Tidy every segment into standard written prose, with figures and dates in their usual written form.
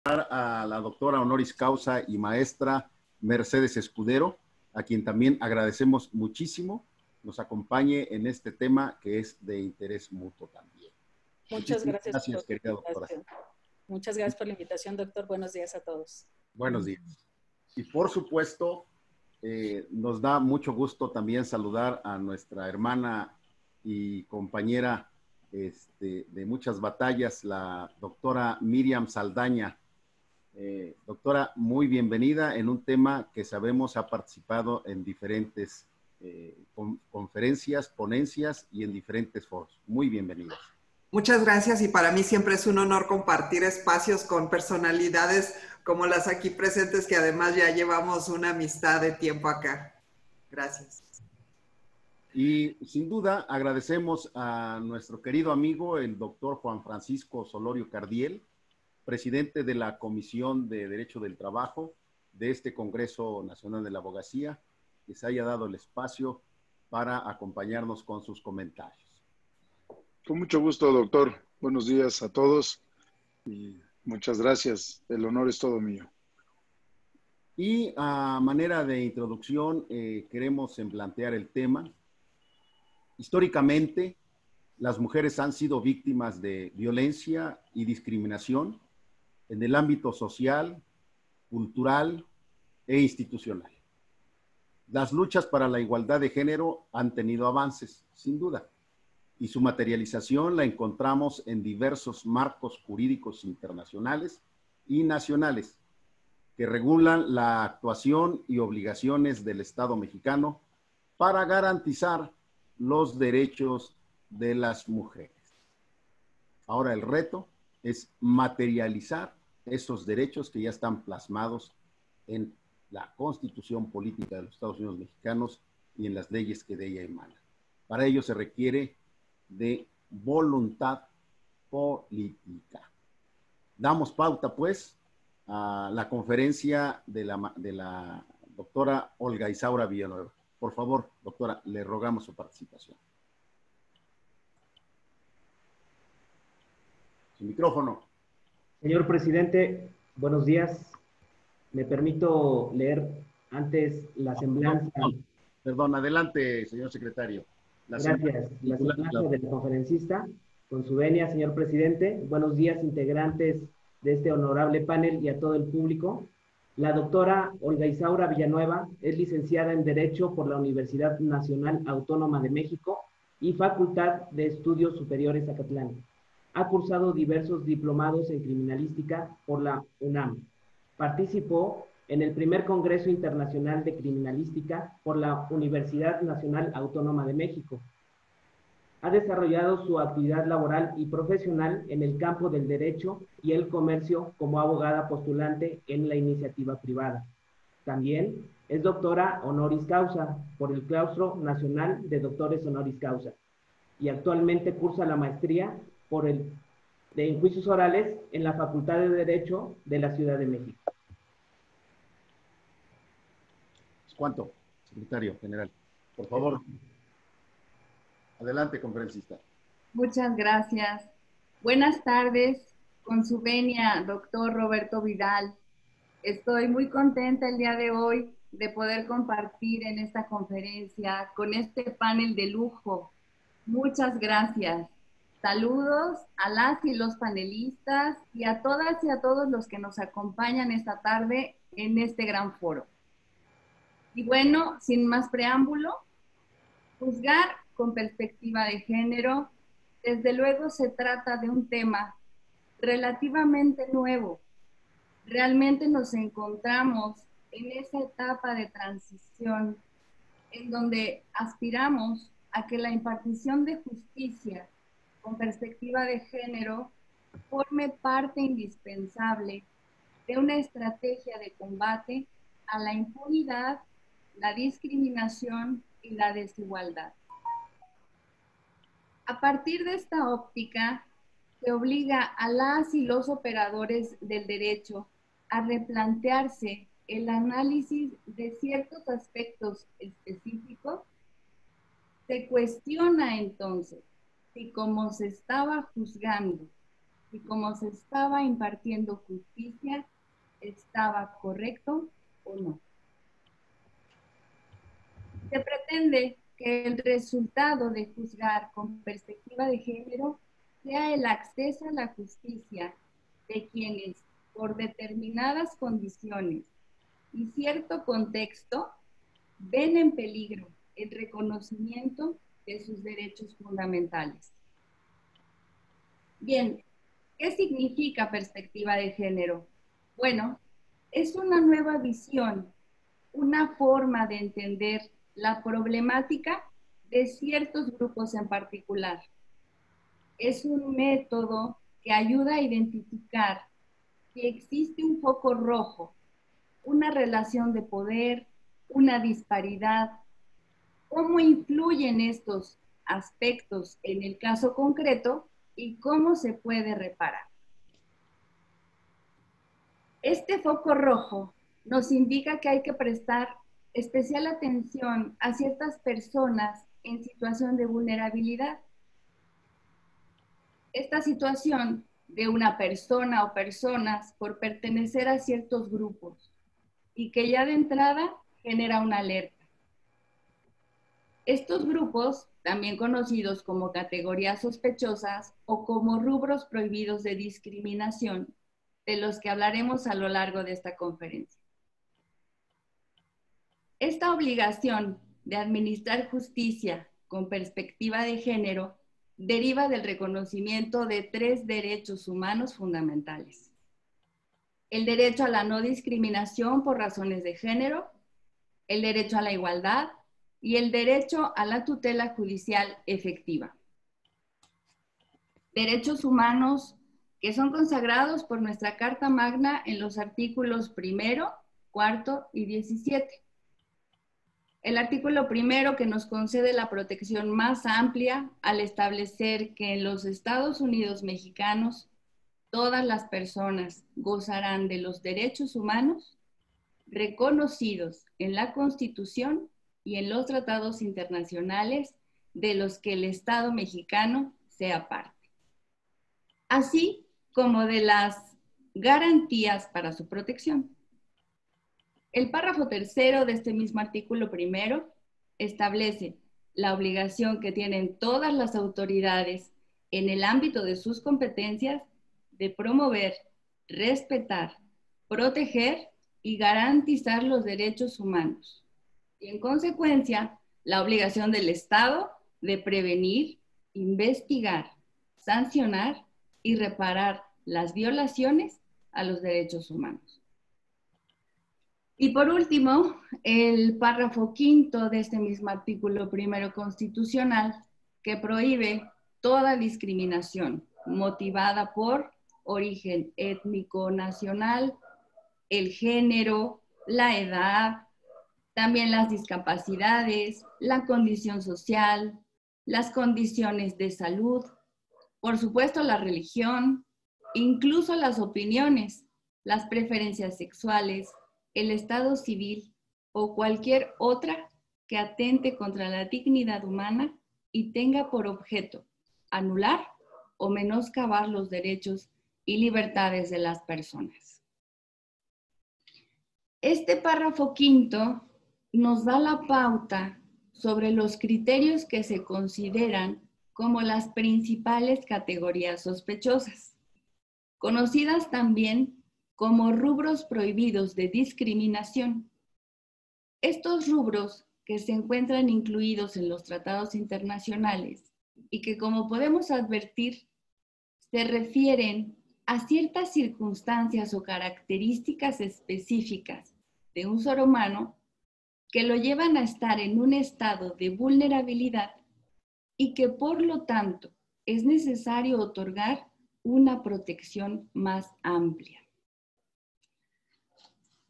A la doctora honoris causa y maestra Mercedes Escudero, a quien también agradecemos muchísimo nos acompañe en este tema que es de interés mutuo también. Muchas gracias, gracias, querida doctora. Muchas gracias por la invitación, doctor. Buenos días a todos. Buenos días. Y por supuesto, nos da mucho gusto también saludar a nuestra hermana y compañera de muchas batallas, la doctora Miriam Saldaña. Doctora, muy bienvenida en un tema que sabemos ha participado en diferentes conferencias, ponencias y en diferentes foros. Muy bienvenida. Muchas gracias y para mí siempre es un honor compartir espacios con personalidades como las aquí presentes que además ya llevamos una amistad de tiempo acá. Gracias. Y sin duda agradecemos a nuestro querido amigo, el doctor Juan Francisco Solorio Cardiel, presidente de la Comisión de Derecho del Trabajo de este Congreso Nacional de la Abogacía, que se haya dado el espacio para acompañarnos con sus comentarios. Con mucho gusto, doctor. Buenos días a todos y muchas gracias. El honor es todo mío. Y a manera de introducción, queremos plantear el tema. Históricamente, las mujeres han sido víctimas de violencia y discriminación en el ámbito social, cultural e institucional. Las luchas para la igualdad de género han tenido avances, sin duda, y su materialización la encontramos en diversos marcos jurídicos internacionales y nacionales que regulan la actuación y obligaciones del Estado mexicano para garantizar los derechos de las mujeres. Ahora el reto es materializar esos derechos que ya están plasmados en la Constitución Política de los Estados Unidos Mexicanos y en las leyes que de ella emanan. Para ello se requiere de voluntad política. Damos pauta, pues, a la conferencia de la doctora Olga Isaura Villanueva. Por favor, doctora, le rogamos su participación. Su micrófono. Señor presidente, buenos días. Me permito leer antes la semblanza. Perdón, adelante, señor secretario. Gracias. La semblanza del conferencista. Con su venia, señor presidente. Buenos días, integrantes de este honorable panel y a todo el público. La doctora Olga Isaura Villanueva es licenciada en Derecho por la Universidad Nacional Autónoma de México y Facultad de Estudios Superiores Acatlán. Ha cursado diversos diplomados en criminalística por la UNAM. Participó en el primer Congreso Internacional de Criminalística por la Universidad Nacional Autónoma de México. Ha desarrollado su actividad laboral y profesional en el campo del derecho y el comercio como abogada postulante en la iniciativa privada. También es doctora honoris causa por el Claustro Nacional de Doctores Honoris Causa y actualmente cursa la maestría en juicios orales en la Facultad de Derecho de la Ciudad de México. ¿Cuánto, secretario general? Por favor. Adelante, conferencista. Muchas gracias. Buenas tardes, con su venia, doctor Roberto Vidal. Estoy muy contenta el día de hoy de poder compartir en esta conferencia con este panel de lujo. Muchas gracias. Saludos a las y los panelistas y a todas y a todos los que nos acompañan esta tarde en este gran foro. Y bueno, sin más preámbulo, juzgar con perspectiva de género, desde luego se trata de un tema relativamente nuevo. Realmente nos encontramos en esa etapa de transición en donde aspiramos a que la impartición de justicia con perspectiva de género forme parte indispensable de una estrategia de combate a la impunidad, la discriminación y la desigualdad. A partir de esta óptica, se obliga a las y los operadores del derecho a replantearse el análisis de ciertos aspectos específicos. Se cuestiona entonces si como se estaba juzgando si como se estaba impartiendo justicia, estaba correcto o no. Se pretende que el resultado de juzgar con perspectiva de género sea el acceso a la justicia de quienes, por determinadas condiciones y cierto contexto, ven en peligro el reconocimiento de sus derechos fundamentales. Bien, ¿qué significa perspectiva de género? Bueno, es una nueva visión, una forma de entender la problemática de ciertos grupos en particular. Es un método que ayuda a identificar que existe un foco rojo, una relación de poder, una disparidad, cómo influyen estos aspectos en el caso concreto y cómo se puede reparar. Este foco rojo nos indica que hay que prestar especial atención a ciertas personas en situación de vulnerabilidad. Esta situación de una persona o personas por pertenecer a ciertos grupos y que ya de entrada genera una alerta. Estos grupos, también conocidos como categorías sospechosas o como rubros prohibidos de discriminación, de los que hablaremos a lo largo de esta conferencia. Esta obligación de administrar justicia con perspectiva de género deriva del reconocimiento de 3 derechos humanos fundamentales. El derecho a la no discriminación por razones de género, el derecho a la igualdad y el derecho a la tutela judicial efectiva. Derechos humanos que son consagrados por nuestra Carta Magna en los artículos 1, 4 y 17. El artículo 1 que nos concede la protección más amplia al establecer que en los Estados Unidos mexicanos todas las personas gozarán de los derechos humanos reconocidos en la Constitución y en los tratados internacionales de los que el Estado mexicano sea parte, así como de las garantías para su protección. El párrafo 3 de este mismo artículo 1 establece la obligación que tienen todas las autoridades en el ámbito de sus competencias de promover, respetar, proteger y garantizar los derechos humanos. Y en consecuencia, la obligación del Estado de prevenir, investigar, sancionar y reparar las violaciones a los derechos humanos. Y por último, el párrafo 5 de este mismo artículo 1 constitucional que prohíbe toda discriminación motivada por origen étnico nacional, el género, la edad, también las discapacidades, la condición social, las condiciones de salud, por supuesto la religión, incluso las opiniones, las preferencias sexuales, el estado civil o cualquier otra que atente contra la dignidad humana y tenga por objeto anular o menoscabar los derechos y libertades de las personas. Este párrafo 5 nos da la pauta sobre los criterios que se consideran como las principales categorías sospechosas, conocidas también como rubros prohibidos de discriminación. Estos rubros que se encuentran incluidos en los tratados internacionales y que, como podemos advertir, se refieren a ciertas circunstancias o características específicas de un ser humano que lo llevan a estar en un estado de vulnerabilidad y que por lo tanto es necesario otorgar una protección más amplia.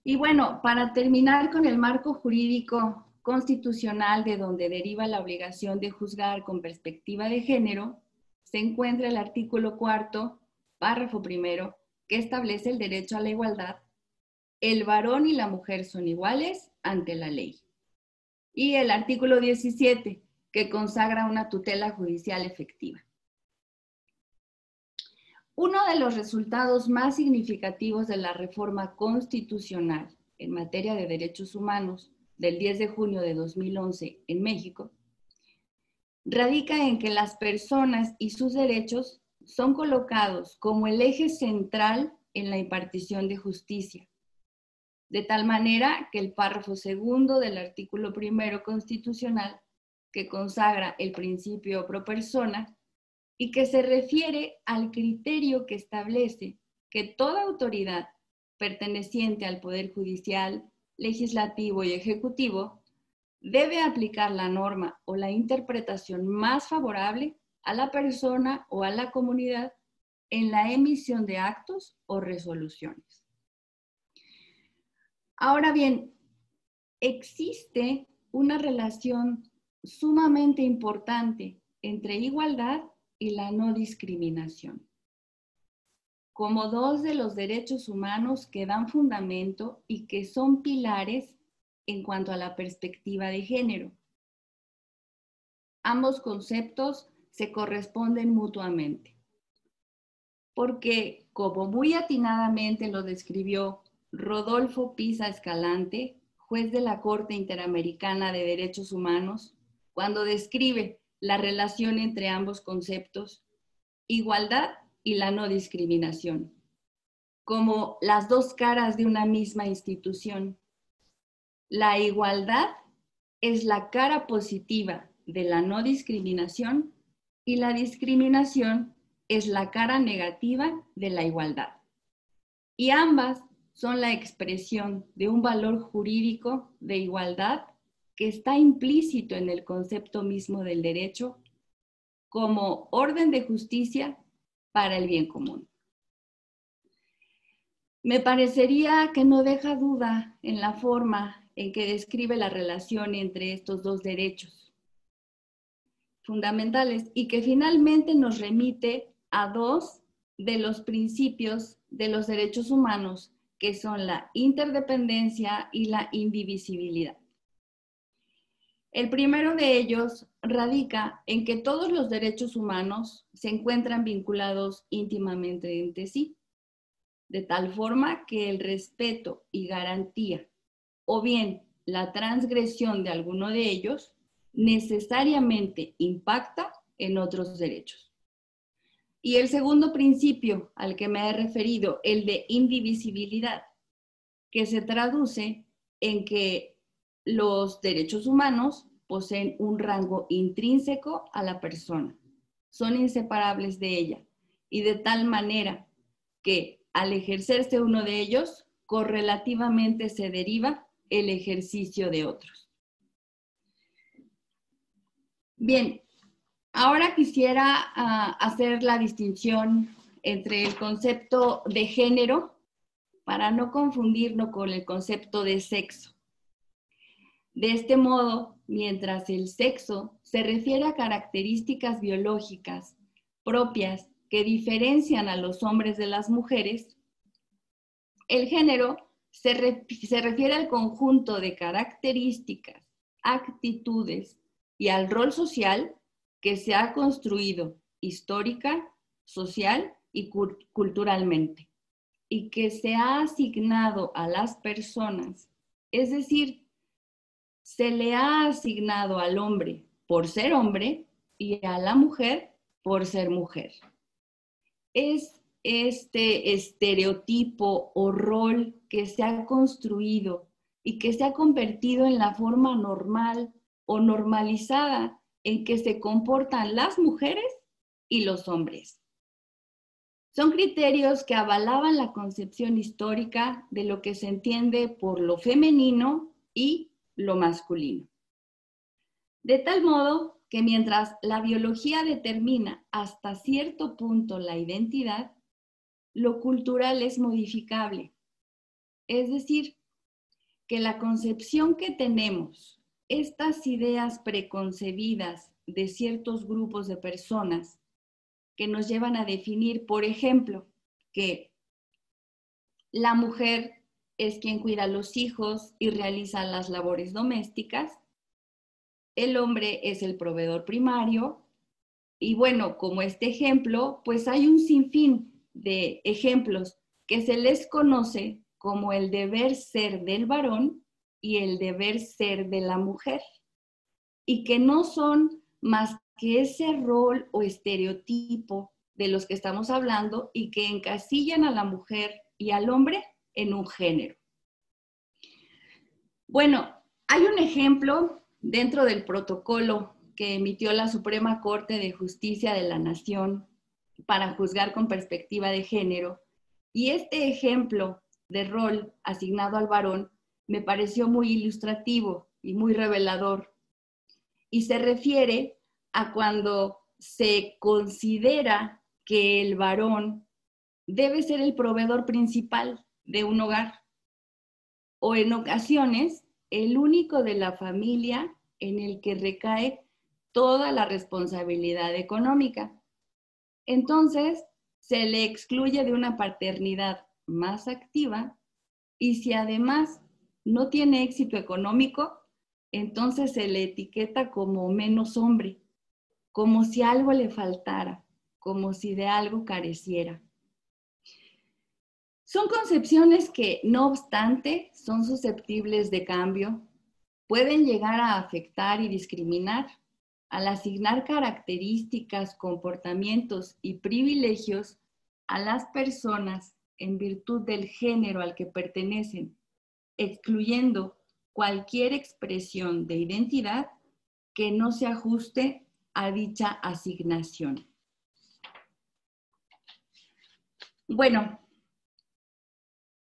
Y bueno, para terminar con el marco jurídico constitucional de donde deriva la obligación de juzgar con perspectiva de género, se encuentra el artículo 4, párrafo 1, que establece el derecho a la igualdad. El varón y la mujer son iguales ante la ley. Y el artículo 17, que consagra una tutela judicial efectiva. Uno de los resultados más significativos de la reforma constitucional en materia de derechos humanos del 10 de junio de 2011 en México radica en que las personas y sus derechos son colocados como el eje central en la impartición de justicia, de tal manera que el párrafo segundo del artículo 1 constitucional, que consagra el principio pro persona y que se refiere al criterio que establece que toda autoridad perteneciente al Poder Judicial, Legislativo y Ejecutivo debe aplicar la norma o la interpretación más favorable a la persona o a la comunidad en la emisión de actos o resoluciones. Ahora bien, existe una relación sumamente importante entre igualdad y la no discriminación, como dos de los derechos humanos que dan fundamento y que son pilares en cuanto a la perspectiva de género. Ambos conceptos se corresponden mutuamente, porque, como muy atinadamente lo describió Rodolfo Pisa Escalante, juez de la Corte Interamericana de Derechos Humanos, cuando describe la relación entre ambos conceptos, igualdad y la no discriminación, como las dos caras de una misma institución. La igualdad es la cara positiva de la no discriminación y la discriminación es la cara negativa de la igualdad. Y ambas son la expresión de un valor jurídico de igualdad que está implícito en el concepto mismo del derecho como orden de justicia para el bien común. Me parecería que no deja duda en la forma en que describe la relación entre estos dos derechos fundamentales y que finalmente nos remite a dos de los principios de los derechos humanos, que son la interdependencia y la indivisibilidad. El primero de ellos radica en que todos los derechos humanos se encuentran vinculados íntimamente entre sí, de tal forma que el respeto y garantía, o bien la transgresión de alguno de ellos, necesariamente impacta en otros derechos. Y el segundo principio al que me he referido, el de indivisibilidad, que se traduce en que los derechos humanos poseen un rango intrínseco a la persona, son inseparables de ella, y de tal manera que al ejercerse uno de ellos, correlativamente se deriva el ejercicio de otros. Bien, ahora quisiera hacer la distinción entre el concepto de género para no confundirlo con el concepto de sexo. De este modo, mientras el sexo se refiere a características biológicas propias que diferencian a los hombres de las mujeres, el género se refiere al conjunto de características, actitudes y al rol social que se ha construido histórica, social y culturalmente, y que se ha asignado a las personas, es decir, se le ha asignado al hombre por ser hombre y a la mujer por ser mujer. Es este estereotipo o rol que se ha construido y que se ha convertido en la forma normal o normalizada en que se comportan las mujeres y los hombres. Son criterios que avalaban la concepción histórica de lo que se entiende por lo femenino y lo masculino. De tal modo que mientras la biología determina hasta cierto punto la identidad, lo cultural es modificable. Es decir, que la concepción que tenemos, estas ideas preconcebidas de ciertos grupos de personas que nos llevan a definir, por ejemplo, que la mujer es quien cuida a los hijos y realiza las labores domésticas, el hombre es el proveedor primario, y bueno, como este ejemplo, pues hay un sinfín de ejemplos que se les conoce como el deber ser del varón y el deber ser de la mujer, y que no son más que ese rol o estereotipo de los que estamos hablando y que encasillan a la mujer y al hombre en un género. Bueno, hay un ejemplo dentro del protocolo que emitió la Suprema Corte de Justicia de la Nación para juzgar con perspectiva de género, y este ejemplo de rol asignado al varón me pareció muy ilustrativo y muy revelador, y se refiere a cuando se considera que el varón debe ser el proveedor principal de un hogar, o en ocasiones el único de la familia en el que recae toda la responsabilidad económica. Entonces, se le excluye de una paternidad más activa, y si además no tiene éxito económico, entonces se le etiqueta como menos hombre, como si algo le faltara, como si de algo careciera. Son concepciones que, no obstante, son susceptibles de cambio, pueden llegar a afectar y discriminar al asignar características, comportamientos y privilegios a las personas en virtud del género al que pertenecen, excluyendo cualquier expresión de identidad que no se ajuste a dicha asignación. Bueno,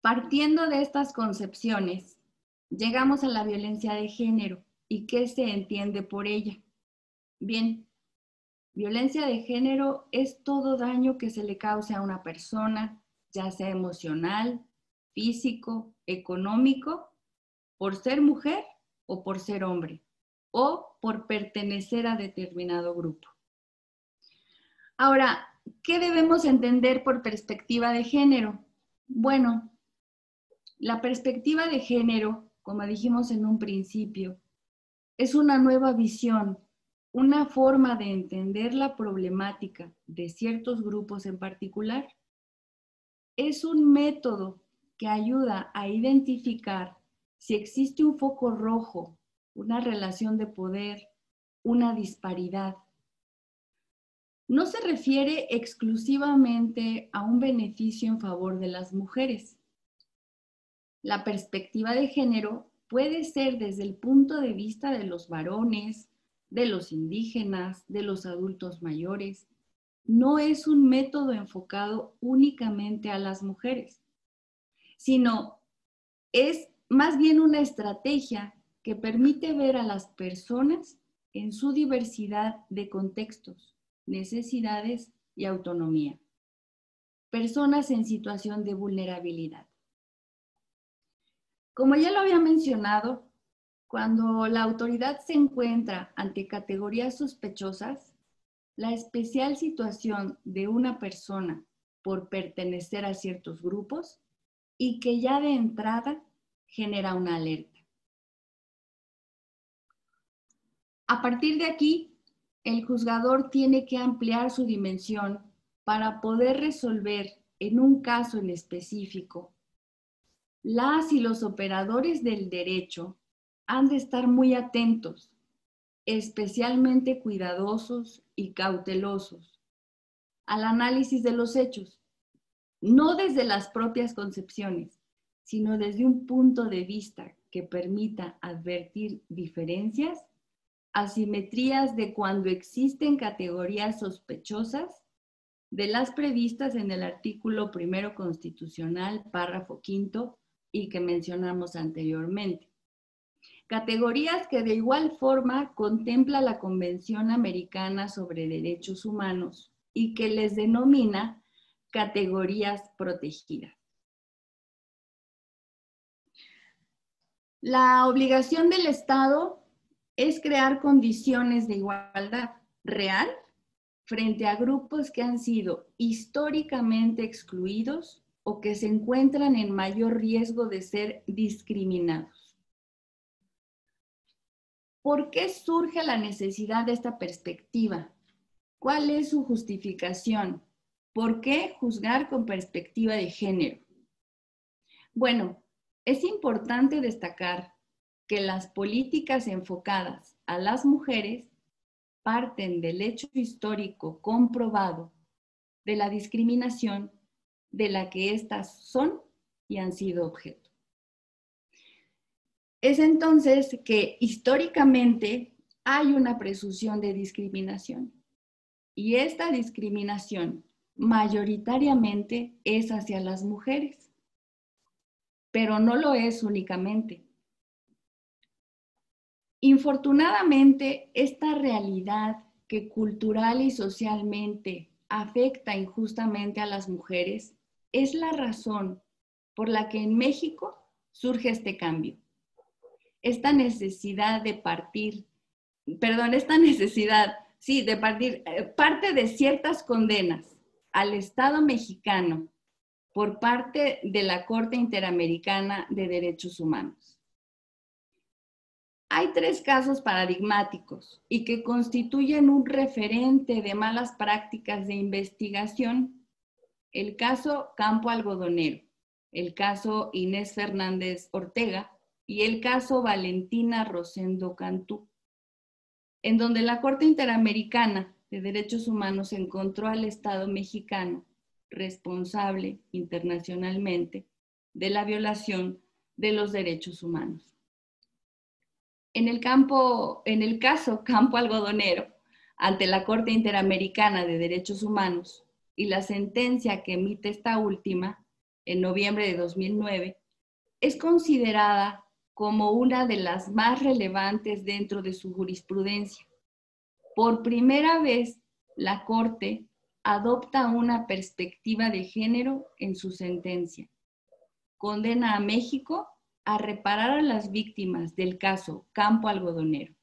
partiendo de estas concepciones, llegamos a la violencia de género y qué se entiende por ella. Bien, violencia de género es todo daño que se le cause a una persona, ya sea emocional, físico, económico, por ser mujer o por ser hombre, o por pertenecer a determinado grupo. Ahora, ¿qué debemos entender por perspectiva de género? Bueno, la perspectiva de género, como dijimos en un principio, es una nueva visión, una forma de entender la problemática de ciertos grupos en particular. Es un método que ayuda a identificar si existe un foco rojo, una relación de poder, una disparidad. No se refiere exclusivamente a un beneficio en favor de las mujeres. La perspectiva de género puede ser desde el punto de vista de los varones, de los indígenas, de los adultos mayores. No es un método enfocado únicamente a las mujeres, sino es más bien una estrategia que permite ver a las personas en su diversidad de contextos, necesidades y autonomía. Personas en situación de vulnerabilidad. Como ya lo había mencionado, cuando la autoridad se encuentra ante categorías sospechosas, la especial situación de una persona por pertenecer a ciertos grupos y que ya de entrada genera una alerta. A partir de aquí, el juzgador tiene que ampliar su dimensión para poder resolver en un caso en específico. Las y los operadores del derecho han de estar muy atentos, especialmente cuidadosos y cautelosos al análisis de los hechos, no desde las propias concepciones, sino desde un punto de vista que permita advertir diferencias, asimetrías de cuando existen categorías sospechosas de las previstas en el artículo 1 constitucional, párrafo 5, y que mencionamos anteriormente. Categorías que de igual forma contempla la Convención Americana sobre Derechos Humanos y que les denomina categorías protegidas. La obligación del Estado es crear condiciones de igualdad real frente a grupos que han sido históricamente excluidos o que se encuentran en mayor riesgo de ser discriminados. ¿Por qué surge la necesidad de esta perspectiva? ¿Cuál es su justificación? ¿Por qué juzgar con perspectiva de género? Bueno, es importante destacar que las políticas enfocadas a las mujeres parten del hecho histórico comprobado de la discriminación de la que éstas son y han sido objeto. Es entonces que históricamente hay una presunción de discriminación y esta discriminación mayoritariamente es hacia las mujeres, pero no lo es únicamente. Infortunadamente, esta realidad que cultural y socialmente afecta injustamente a las mujeres es la razón por la que en México surge este cambio. Esta necesidad de partir, parte de ciertas condenas al Estado mexicano por parte de la Corte Interamericana de Derechos Humanos. Hay 3 casos paradigmáticos y que constituyen un referente de malas prácticas de investigación. El caso Campo Algodonero, el caso Inés Fernández Ortega y el caso Valentina Rosendo Cantú, en donde la Corte Interamericana de Derechos Humanos encontró al Estado mexicano responsable internacionalmente de la violación de los derechos humanos. En el caso Campo Algodonero, ante la Corte Interamericana de Derechos Humanos y la sentencia que emite esta última en noviembre de 2009, es considerada como una de las más relevantes dentro de su jurisprudencia. Por primera vez, la Corte adopta una perspectiva de género en su sentencia. Condena a México a reparar a las víctimas del caso Campo Algodonero.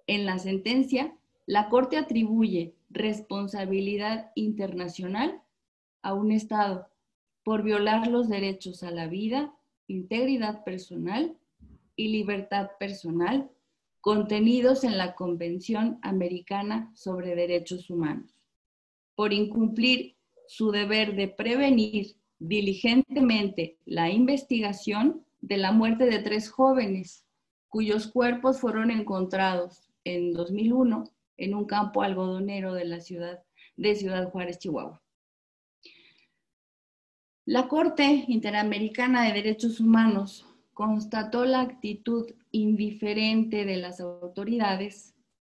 En la sentencia, la Corte atribuye responsabilidad internacional a un Estado por violar los derechos a la vida, integridad personal y libertad personal contenidos en la Convención Americana sobre Derechos Humanos, por incumplir su deber de prevenir diligentemente la investigación de la muerte de 3 jóvenes, cuyos cuerpos fueron encontrados en 2001 en un campo algodonero de Ciudad Juárez, Chihuahua. La Corte Interamericana de Derechos Humanos constató la actitud indiferente de las autoridades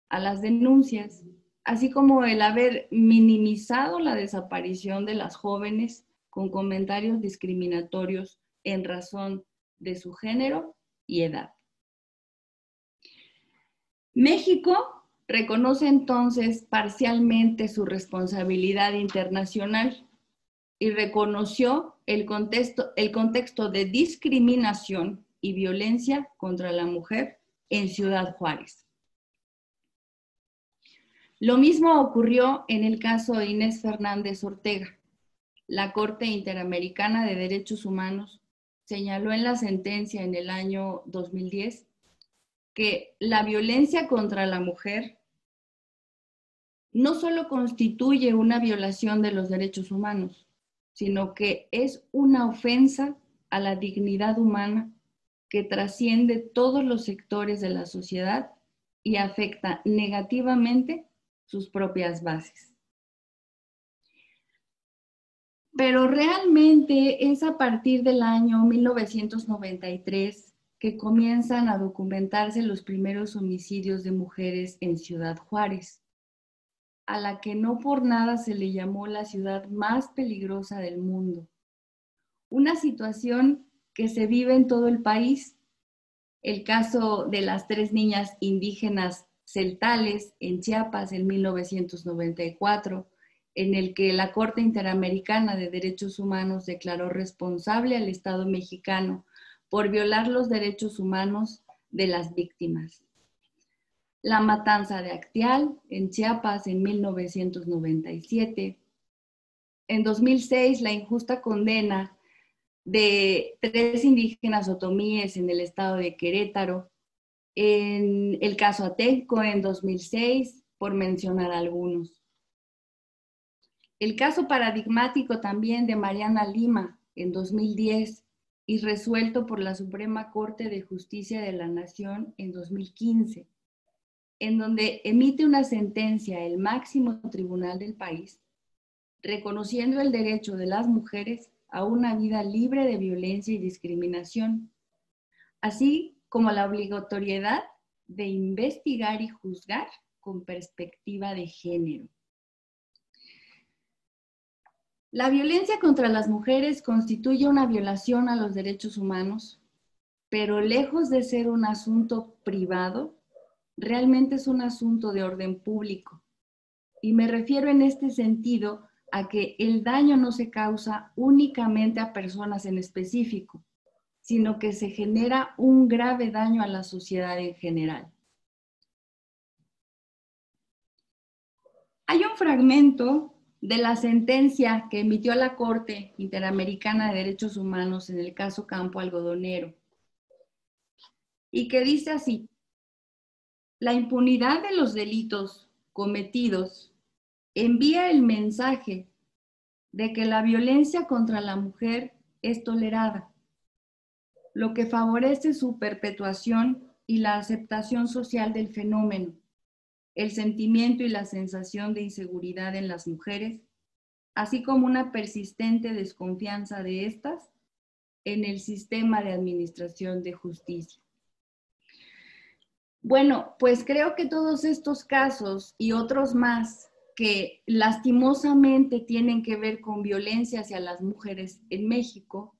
a las denuncias, así como el haber minimizado la desaparición de las jóvenes con comentarios discriminatorios en razón de su género y edad. México reconoce entonces parcialmente su responsabilidad internacional y reconoció el contexto de discriminación y violencia contra la mujer en Ciudad Juárez. Lo mismo ocurrió en el caso de Inés Fernández Ortega. La Corte Interamericana de Derechos Humanos señaló en la sentencia en el año 2010 que la violencia contra la mujer no solo constituye una violación de los derechos humanos, sino que es una ofensa a la dignidad humana que trasciende todos los sectores de la sociedad y afecta negativamente sus propias bases. Pero realmente es a partir del año 1993 que comienzan a documentarse los primeros homicidios de mujeres en Ciudad Juárez, a la que no por nada se le llamó la ciudad más peligrosa del mundo. Una situación que se vive en todo el país. El caso de las 3 niñas indígenas celtales en Chiapas en 1994, en el que la Corte Interamericana de Derechos Humanos declaró responsable al Estado mexicano por violar los derechos humanos de las víctimas. La matanza de Acteal en Chiapas en 1997. En 2006, la injusta condena de 3 indígenas otomíes en el estado de Querétaro. En el caso Atenco en 2006, por mencionar algunos. El caso paradigmático también de Mariana Lima en 2010 y resuelto por la Suprema Corte de Justicia de la Nación en 2015, en donde emite una sentencia el máximo tribunal del país, reconociendo el derecho de las mujeres a una vida libre de violencia y discriminación, así como la obligatoriedad de investigar y juzgar con perspectiva de género. La violencia contra las mujeres constituye una violación a los derechos humanos, pero lejos de ser un asunto privado, realmente es un asunto de orden público. Y me refiero en este sentido a que el daño no se causa únicamente a personas en específico, sino que se genera un grave daño a la sociedad en general. Hay un fragmento de la sentencia que emitió la Corte Interamericana de Derechos Humanos en el caso Campo Algodonero, y que dice así: la impunidad de los delitos cometidos envía el mensaje de que la violencia contra la mujer es tolerada, lo que favorece su perpetuación y la aceptación social del fenómeno, el sentimiento y la sensación de inseguridad en las mujeres, así como una persistente desconfianza de estas en el sistema de administración de justicia. Bueno, pues creo que todos estos casos y otros más que lastimosamente tienen que ver con violencia hacia las mujeres en México,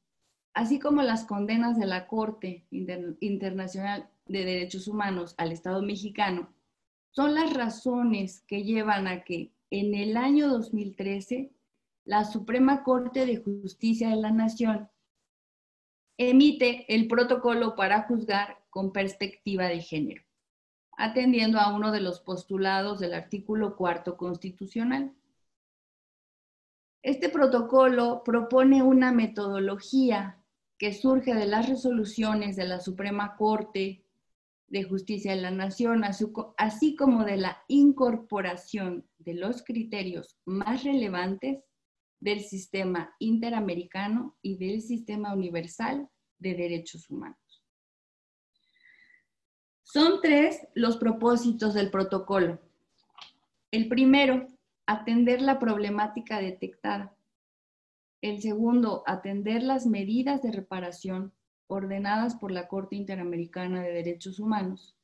así como las condenas de la Corte Internacional de Derechos Humanos al Estado mexicano, son las razones que llevan a que en el año 2013 la Suprema Corte de Justicia de la Nación emite el protocolo para juzgar con perspectiva de género, atendiendo a uno de los postulados del artículo 4 constitucional. Este protocolo propone una metodología que surge de las resoluciones de la Suprema Corte de Justicia de la Nación, así como de la incorporación de los criterios más relevantes del sistema interamericano y del sistema universal de derechos humanos. Son 3 los propósitos del protocolo. El primero, atender la problemática detectada. El segundo, atender las medidas de reparación ordenadas por la Corte Interamericana de Derechos Humanos.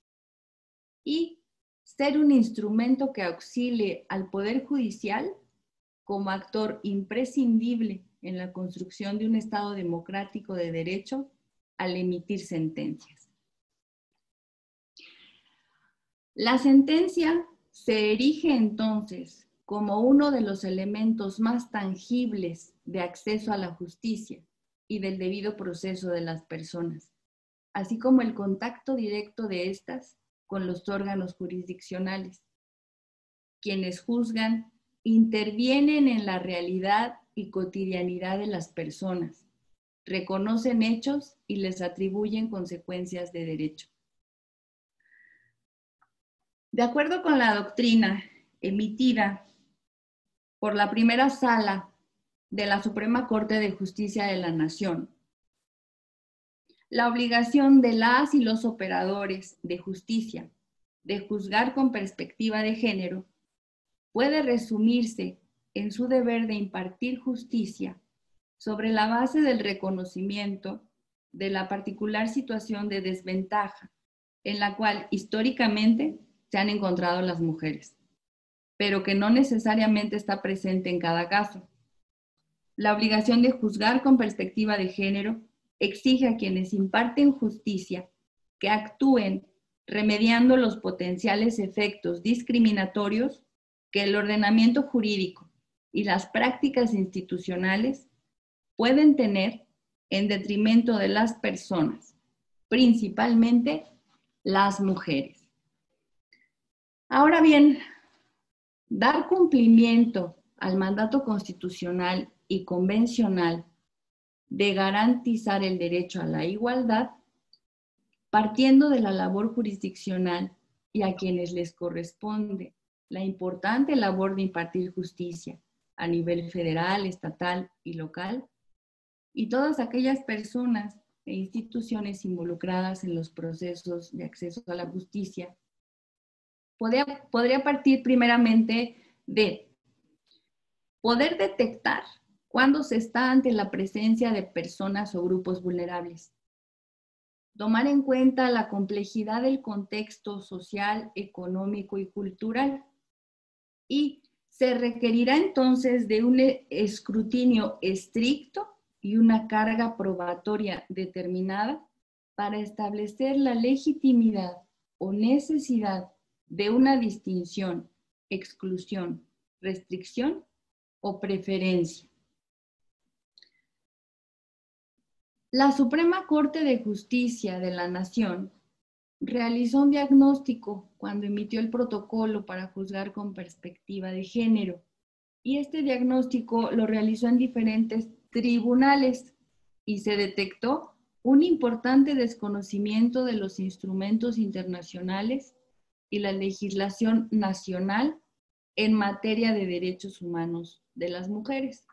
Y ser un instrumento que auxilie al Poder Judicial como actor imprescindible en la construcción de un Estado democrático de derecho al emitir sentencias. La sentencia se erige entonces como uno de los elementos más tangibles de acceso a la justicia y del debido proceso de las personas, así como el contacto directo de estas con los órganos jurisdiccionales. Quienes juzgan intervienen en la realidad y cotidianidad de las personas, reconocen hechos y les atribuyen consecuencias de derecho. De acuerdo con la doctrina emitida por la primera sala de la Suprema Corte de Justicia de la Nación, la obligación de las y los operadores de justicia de juzgar con perspectiva de género puede resumirse en su deber de impartir justicia sobre la base del reconocimiento de la particular situación de desventaja en la cual históricamente se han encontrado las mujeres, pero que no necesariamente está presente en cada caso. La obligación de juzgar con perspectiva de género exige a quienes imparten justicia que actúen remediando los potenciales efectos discriminatorios que el ordenamiento jurídico y las prácticas institucionales pueden tener en detrimento de las personas, principalmente las mujeres. Ahora bien, dar cumplimiento al mandato constitucional y convencional de garantizar el derecho a la igualdad, partiendo de la labor jurisdiccional y a quienes les corresponde la importante labor de impartir justicia a nivel federal, estatal y local, y todas aquellas personas e instituciones involucradas en los procesos de acceso a la justicia, podría partir primeramente de poder detectar cuando se está ante la presencia de personas o grupos vulnerables, tomar en cuenta la complejidad del contexto social, económico y cultural, y se requerirá entonces de un escrutinio estricto y una carga probatoria determinada para establecer la legitimidad o necesidad de una distinción, exclusión, restricción o preferencia. La Suprema Corte de Justicia de la Nación realizó un diagnóstico cuando emitió el protocolo para juzgar con perspectiva de género, y este diagnóstico lo realizó en diferentes tribunales y se detectó un importante desconocimiento de los instrumentos internacionales y la legislación nacional en materia de derechos humanos de las mujeres,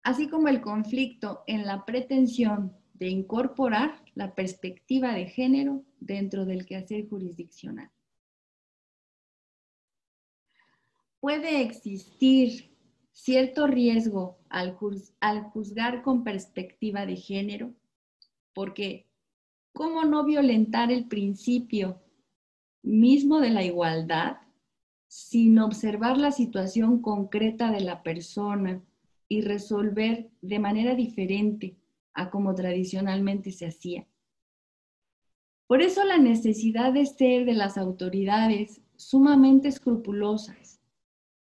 así como el conflicto en la pretensión de incorporar la perspectiva de género dentro del quehacer jurisdiccional. Puede existir cierto riesgo al juzgar con perspectiva de género, porque ¿cómo no violentar el principio mismo de la igualdad sin observar la situación concreta de la persona y resolver de manera diferente a como tradicionalmente se hacía? Por eso la necesidad de ser de las autoridades sumamente escrupulosas.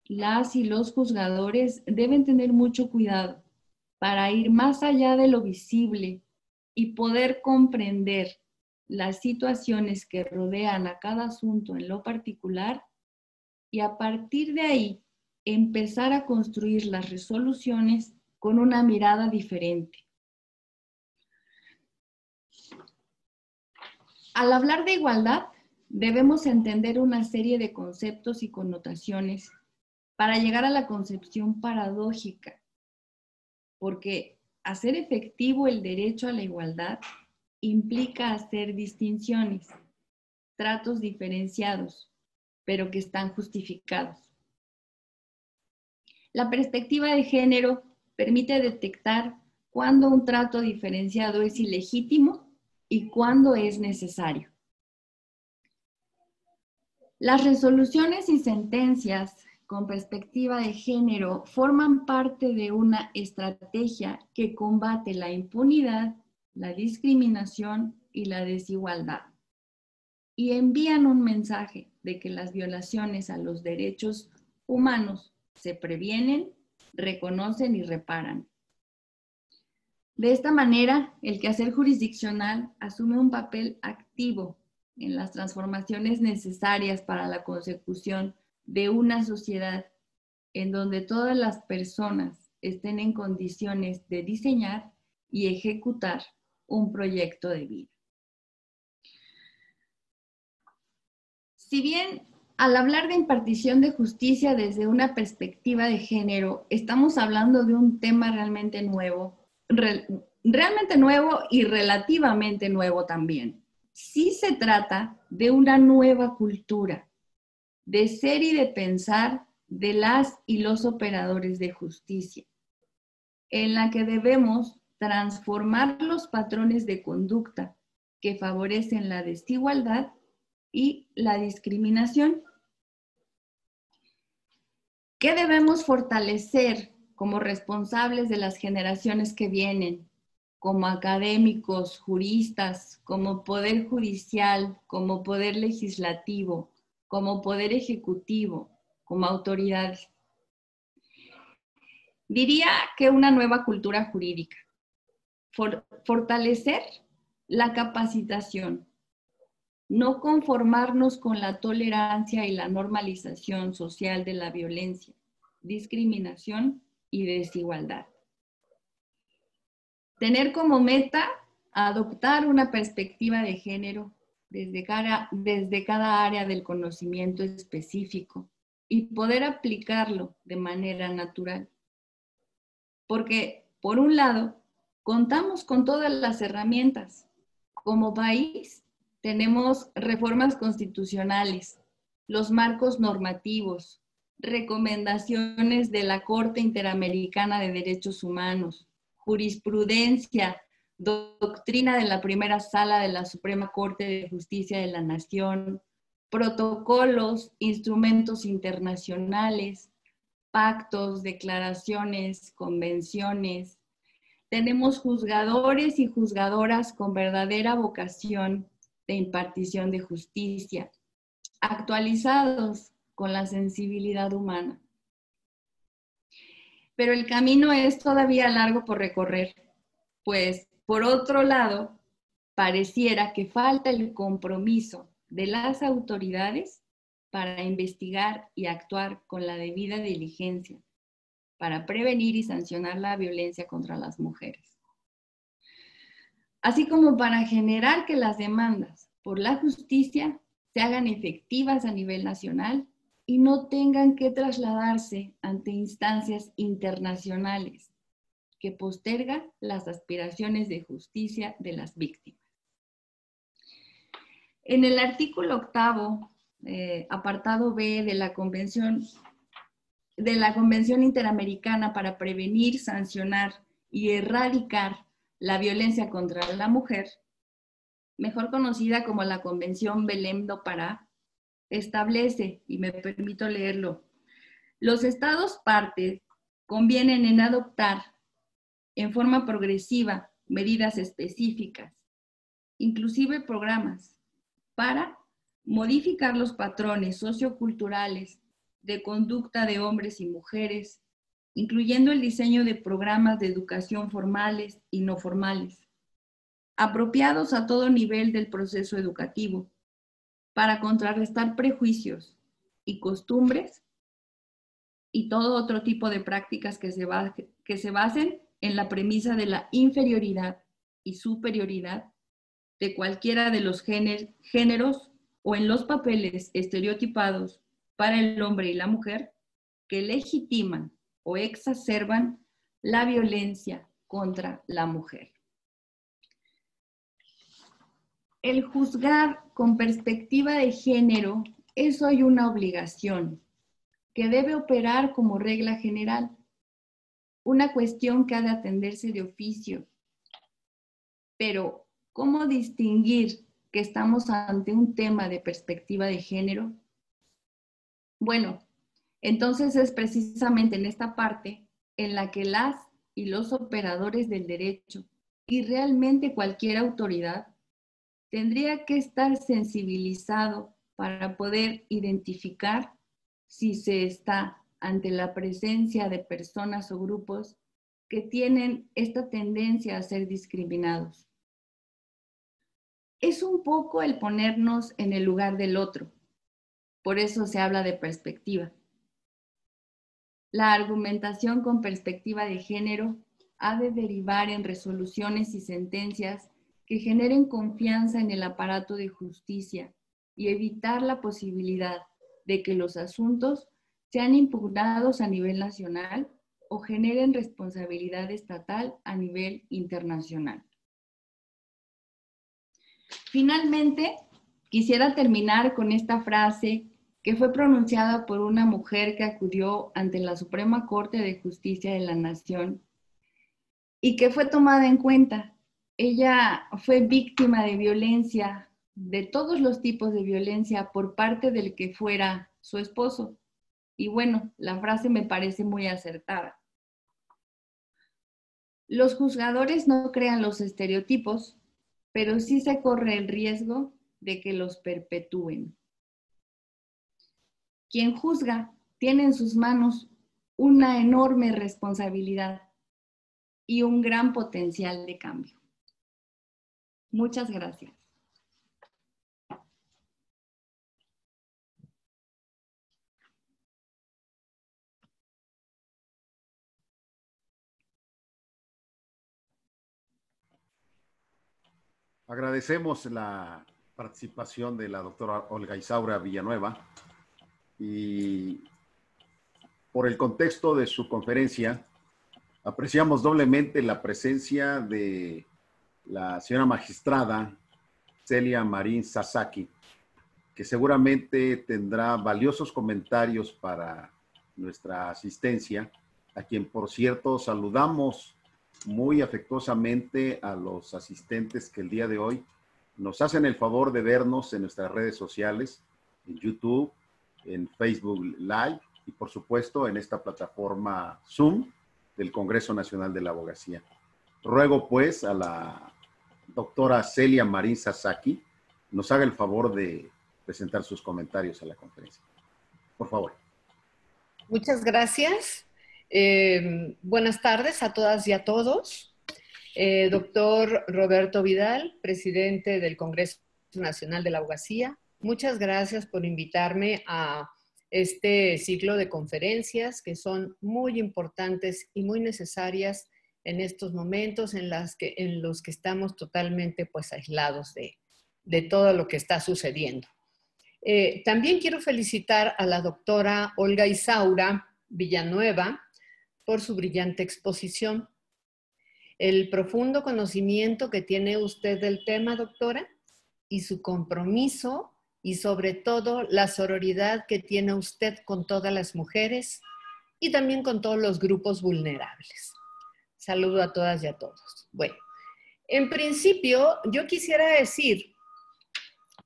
Las y los juzgadores deben tener mucho cuidado para ir más allá de lo visible y poder comprender las situaciones que rodean a cada asunto en lo particular, y a partir de ahí empezar a construir las resoluciones con una mirada diferente. Al hablar de igualdad, debemos entender una serie de conceptos y connotaciones para llegar a la concepción paradójica, porque hacer efectivo el derecho a la igualdad implica hacer distinciones, tratos diferenciados, pero que están justificados. La perspectiva de género permite detectar cuándo un trato diferenciado es ilegítimo y cuándo es necesario. Las resoluciones y sentencias con perspectiva de género forman parte de una estrategia que combate la impunidad, la discriminación y la desigualdad, y envían un mensaje de que las violaciones a los derechos humanos se previenen, reconocen y reparan. De esta manera, el quehacer jurisdiccional asume un papel activo en las transformaciones necesarias para la consecución de una sociedad en donde todas las personas estén en condiciones de diseñar y ejecutar un proyecto de vida. Si bien al hablar de impartición de justicia desde una perspectiva de género, estamos hablando de un tema realmente nuevo y relativamente nuevo también. Sí se trata de una nueva cultura, de ser y de pensar de las y los operadores de justicia, en la que debemos transformar los patrones de conducta que favorecen la desigualdad y la discriminación. ¿Qué debemos fortalecer como responsables de las generaciones que vienen, como académicos, juristas, como poder judicial, como poder legislativo, como poder ejecutivo, como autoridades? Diría que una nueva cultura jurídica. Fortalecer la capacitación. No conformarnos con la tolerancia y la normalización social de la violencia, discriminación y desigualdad. Tener como meta adoptar una perspectiva de género desde cada área del conocimiento específico y poder aplicarlo de manera natural. Porque, por un lado, contamos con todas las herramientas. Como país, tenemos reformas constitucionales, los marcos normativos, recomendaciones de la Corte Interamericana de Derechos Humanos, jurisprudencia, doctrina de la primera sala de la Suprema Corte de Justicia de la Nación, protocolos, instrumentos internacionales, pactos, declaraciones, convenciones. Tenemos juzgadores y juzgadoras con verdadera vocación de impartición de justicia, actualizados con la sensibilidad humana. Pero el camino es todavía largo por recorrer, pues por otro lado, pareciera que falta el compromiso de las autoridades para investigar y actuar con la debida diligencia, para prevenir y sancionar la violencia contra las mujeres. Así como para generar que las demandas por la justicia se hagan efectivas a nivel nacional y no tengan que trasladarse ante instancias internacionales que postergan las aspiraciones de justicia de las víctimas. En el artículo 8, apartado B de la Convención Interamericana para prevenir, sancionar y erradicar la violencia contra la mujer, mejor conocida como la Convención Belém do Pará, establece, y me permito leerlo, los estados partes convienen en adoptar en forma progresiva medidas específicas, inclusive programas, para modificar los patrones socioculturales de conducta de hombres y mujeres, incluyendo el diseño de programas de educación formales y no formales, apropiados a todo nivel del proceso educativo, para contrarrestar prejuicios y costumbres y todo otro tipo de prácticas que se basen en la premisa de la inferioridad y superioridad de cualquiera de los géneros o en los papeles estereotipados para el hombre y la mujer que legitiman o exacerban la violencia contra la mujer. El juzgar con perspectiva de género es hoy una obligación que debe operar como regla general, una cuestión que ha de atenderse de oficio. Pero, ¿cómo distinguir que estamos ante un tema de perspectiva de género? Bueno, entonces es precisamente en esta parte en la que las y los operadores del derecho y realmente cualquier autoridad tendría que estar sensibilizado para poder identificar si se está ante la presencia de personas o grupos que tienen esta tendencia a ser discriminados. Es un poco el ponernos en el lugar del otro. Por eso se habla de perspectiva. La argumentación con perspectiva de género ha de derivar en resoluciones y sentencias que generen confianza en el aparato de justicia y evitar la posibilidad de que los asuntos sean impugnados a nivel nacional o generen responsabilidad estatal a nivel internacional. Finalmente, quisiera terminar con esta frase que fue pronunciada por una mujer que acudió ante la Suprema Corte de Justicia de la Nación y que fue tomada en cuenta. Ella fue víctima de violencia, de todos los tipos de violencia por parte del que fuera su esposo. Y bueno, la frase me parece muy acertada. Los juzgadores no crean los estereotipos, pero sí se corre el riesgo de que los perpetúen. Quien juzga tiene en sus manos una enorme responsabilidad y un gran potencial de cambio. Muchas gracias. Agradecemos la participación de la doctora Olga Isaura Villanueva y por el contexto de su conferencia, apreciamos doblemente la presencia de la señora magistrada Celia Marín Sasaki, que seguramente tendrá valiosos comentarios para nuestra asistencia, a quien, por cierto, saludamos muy afectuosamente a los asistentes que el día de hoy nos hacen el favor de vernos en nuestras redes sociales, en YouTube, en Facebook Live y, por supuesto, en esta plataforma Zoom del Congreso Nacional de la Abogacía. Ruego, pues, a la doctora Celia Marín Sasaki nos haga el favor de presentar sus comentarios a la conferencia. Por favor. Muchas gracias. Buenas tardes a todas y a todos. Doctor Roberto Vidal, presidente del Congreso Nacional de la Abogacía, muchas gracias por invitarme a este ciclo de conferencias que son muy importantes y muy necesarias en estos momentos en los que estamos totalmente pues aislados de todo lo que está sucediendo. También quiero felicitar a la doctora Olga Isaura Villanueva por su brillante exposición. El profundo conocimiento que tiene usted del tema, doctora, y su compromiso y sobre todo la sororidad que tiene usted con todas las mujeres y también con todos los grupos vulnerables. Saludo a todas y a todos. Bueno, en principio yo quisiera decir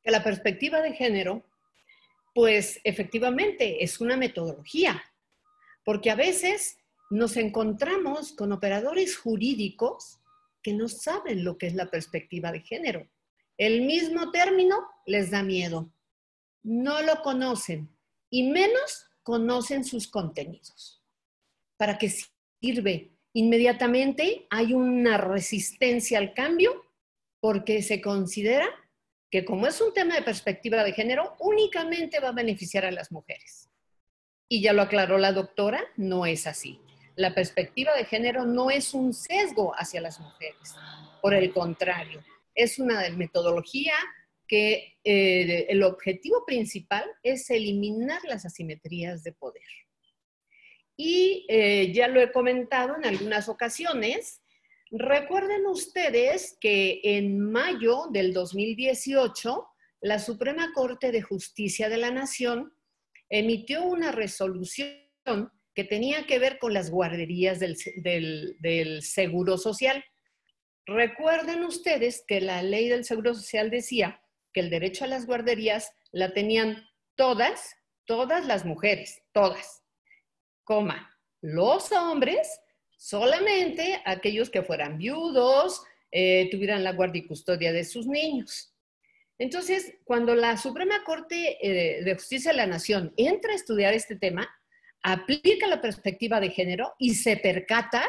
que la perspectiva de género, pues efectivamente es una metodología, porque a veces nos encontramos con operadores jurídicos que no saben lo que es la perspectiva de género. El mismo término les da miedo. No lo conocen y menos conocen sus contenidos. ¿Para qué sirve? Inmediatamente hay una resistencia al cambio porque se considera que como es un tema de perspectiva de género, únicamente va a beneficiar a las mujeres. Y ya lo aclaró la doctora, no es así. La perspectiva de género no es un sesgo hacia las mujeres. Por el contrario, es una metodología que el objetivo principal es eliminar las asimetrías de poder. Y ya lo he comentado en algunas ocasiones. Recuerden ustedes que en mayo del 2018, la Suprema Corte de Justicia de la Nación emitió una resolución que tenía que ver con las guarderías del Seguro Social. Recuerden ustedes que la ley del Seguro Social decía que el derecho a las guarderías la tenían todas las mujeres, todas, los hombres, solamente aquellos que fueran viudos, tuvieran la guardia y custodia de sus niños. Entonces, cuando la Suprema Corte de Justicia de la Nación entra a estudiar este tema, aplica la perspectiva de género y se percata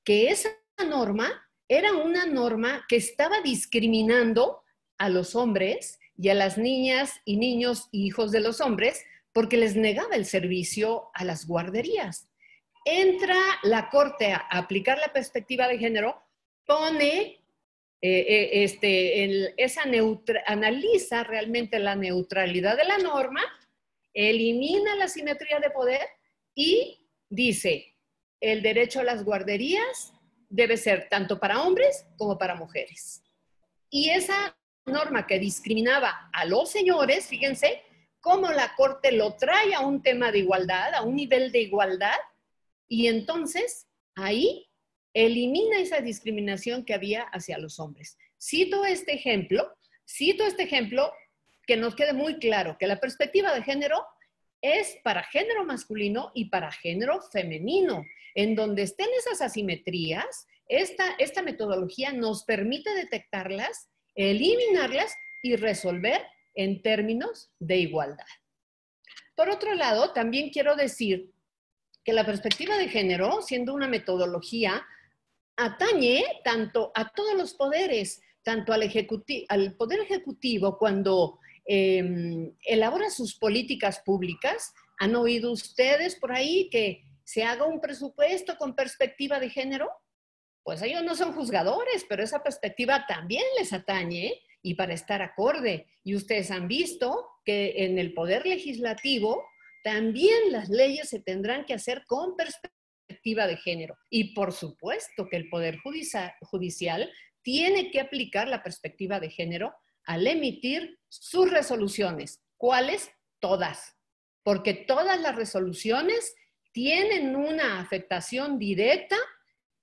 que esa norma era una norma que estaba discriminando a los hombres y a las niñas y niños y hijos de los hombres porque les negaba el servicio a las guarderías. Entra la Corte a aplicar la perspectiva de género, analiza realmente la neutralidad de la norma, elimina la asimetría de poder y dice, el derecho a las guarderías debe ser tanto para hombres como para mujeres. Y esa norma que discriminaba a los señores, fíjense, cómo la Corte lo trae a un tema de igualdad, a un nivel de igualdad, y entonces ahí elimina esa discriminación que había hacia los hombres. Cito este ejemplo que nos quede muy claro que la perspectiva de género es para género masculino y para género femenino. En donde estén esas asimetrías, esta metodología nos permite detectarlas, eliminarlas y resolver en términos de igualdad. Por otro lado, también quiero decir que la perspectiva de género, siendo una metodología, atañe tanto a todos los poderes, tanto al Poder Ejecutivo cuando elabora sus políticas públicas. ¿Han oído ustedes por ahí que se haga un presupuesto con perspectiva de género? Pues ellos no son juzgadores, pero esa perspectiva también les atañe y para estar acorde. Y ustedes han visto que en el Poder Legislativo también las leyes se tendrán que hacer con perspectiva de género. Y por supuesto que el Poder Judicial tiene que aplicar la perspectiva de género al emitir sus resoluciones. ¿Cuáles? Todas. Porque todas las resoluciones tienen una afectación directa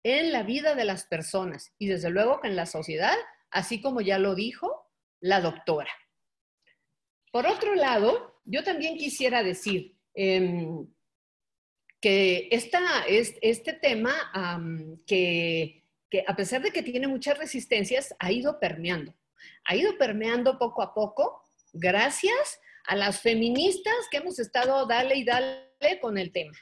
en la vida de las personas y desde luego que en la sociedad, así como ya lo dijo la doctora. Por otro lado, yo también quisiera decir que este tema, que a pesar de que tiene muchas resistencias, ha ido permeando poco a poco, gracias a las feministas que hemos estado dale y dale con el tema.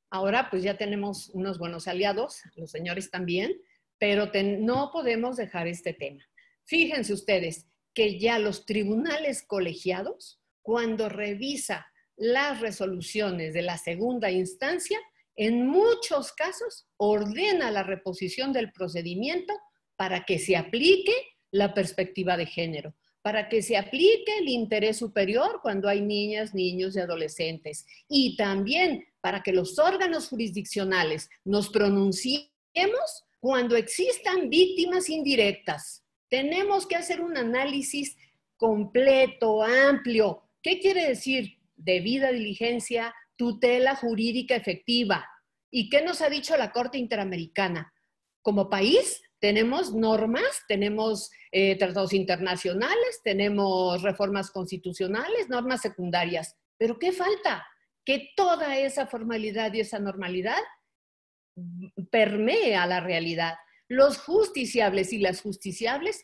Ahora pues ya tenemos unos buenos aliados, los señores también, pero no podemos dejar este tema. Fíjense ustedes que ya los tribunales colegiados, cuando revisa las resoluciones de la segunda instancia, en muchos casos ordena la reposición del procedimiento para que se aplique la perspectiva de género, para que se aplique el interés superior cuando hay niñas, niños y adolescentes, y también para que los órganos jurisdiccionales nos pronunciemos cuando existan víctimas indirectas. Tenemos que hacer un análisis completo, amplio. ¿Qué quiere decir? Debida diligencia, tutela jurídica efectiva. ¿Y qué nos ha dicho la Corte Interamericana? Como país tenemos normas, tenemos tratados internacionales, tenemos reformas constitucionales, normas secundarias. ¿Pero qué falta? Que toda esa formalidad y esa normalidad permee a la realidad. Los justiciables y las justiciables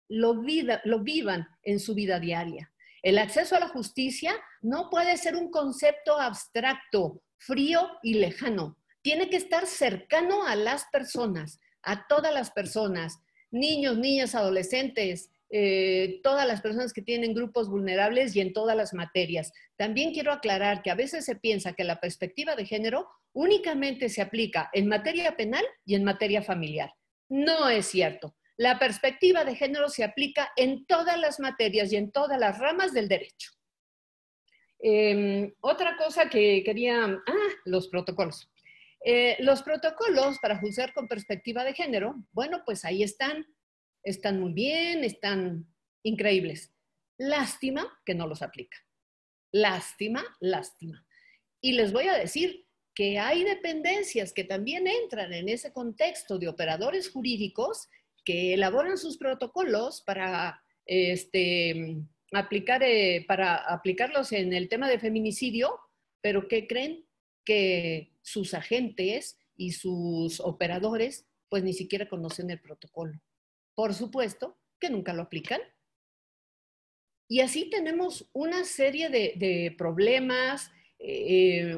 lo vivan en su vida diaria. El acceso a la justicia no puede ser un concepto abstracto, frío y lejano. Tiene que estar cercano a las personas, a todas las personas, niños, niñas, adolescentes, todas las personas que tienen grupos vulnerables y en todas las materias. También quiero aclarar que a veces se piensa que la perspectiva de género únicamente se aplica en materia penal y en materia familiar. No es cierto. La perspectiva de género se aplica en todas las materias y en todas las ramas del derecho. Otra cosa que quería... los protocolos. Los protocolos para juzgar con perspectiva de género, bueno, pues ahí están muy bien, están increíbles. Lástima que no los aplica. Lástima, lástima. Y les voy a decir que hay dependencias que también entran en ese contexto de operadores jurídicos que elaboran sus protocolos para aplicarlos en el tema de feminicidio, pero ¿qué creen? Que sus agentes y sus operadores pues ni siquiera conocen el protocolo. Por supuesto que nunca lo aplican. Y así tenemos una serie de problemas,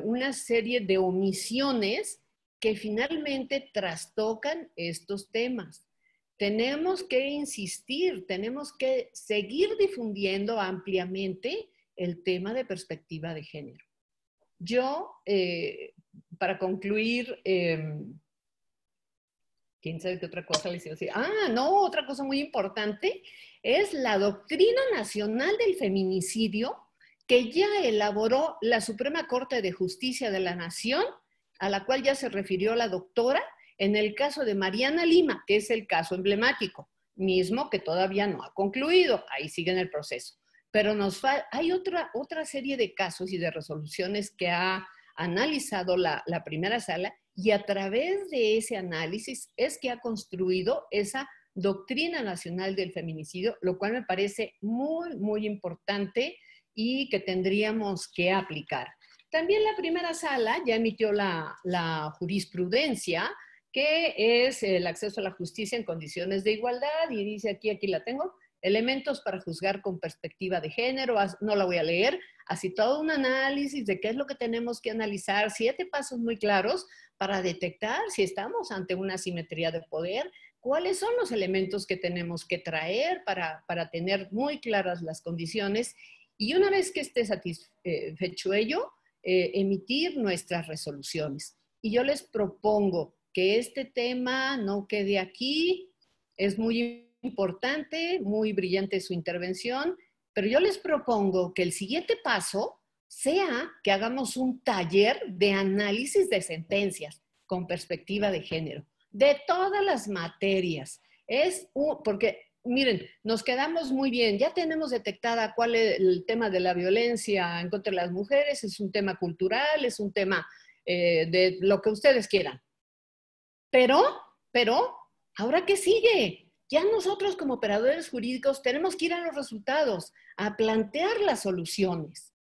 una serie de omisiones que finalmente trastocan estos temas. Tenemos que insistir, tenemos que seguir difundiendo ampliamente el tema de perspectiva de género. Yo, para concluir, ¿quién sabe qué otra cosa les iba a decir? Otra cosa muy importante es la Doctrina Nacional del Feminicidio que ya elaboró la Suprema Corte de Justicia de la Nación, a la cual ya se refirió la doctora, en el caso de Mariana Lima, que es el caso emblemático, mismo que todavía no ha concluido, ahí sigue en el proceso. Pero hay otra serie de casos y de resoluciones que ha analizado la primera sala y a través de ese análisis es que ha construido esa Doctrina Nacional del Feminicidio, lo cual me parece muy, muy importante y que tendríamos que aplicar. También la primera sala ya emitió la jurisprudencia, que es el acceso a la justicia en condiciones de igualdad, y dice aquí la tengo, elementos para juzgar con perspectiva de género, no la voy a leer, así todo un análisis de qué es lo que tenemos que analizar, 7 pasos muy claros para detectar si estamos ante una asimetría de poder, cuáles son los elementos que tenemos que traer para tener muy claras las condiciones, y una vez que esté satisfecho ello, emitir nuestras resoluciones. Y yo les propongo que este tema no quede aquí, es muy importante, muy brillante su intervención, pero yo les propongo que el siguiente paso sea que hagamos un taller de análisis de sentencias con perspectiva de género, de todas las materias. Porque, miren, nos quedamos muy bien, ya tenemos detectada cuál es el tema de la violencia en contra de las mujeres, es un tema cultural, es un tema de lo que ustedes quieran. Pero, ¿ahora qué sigue? Ya nosotros como operadores jurídicos tenemos que ir a los resultados, a plantear las soluciones.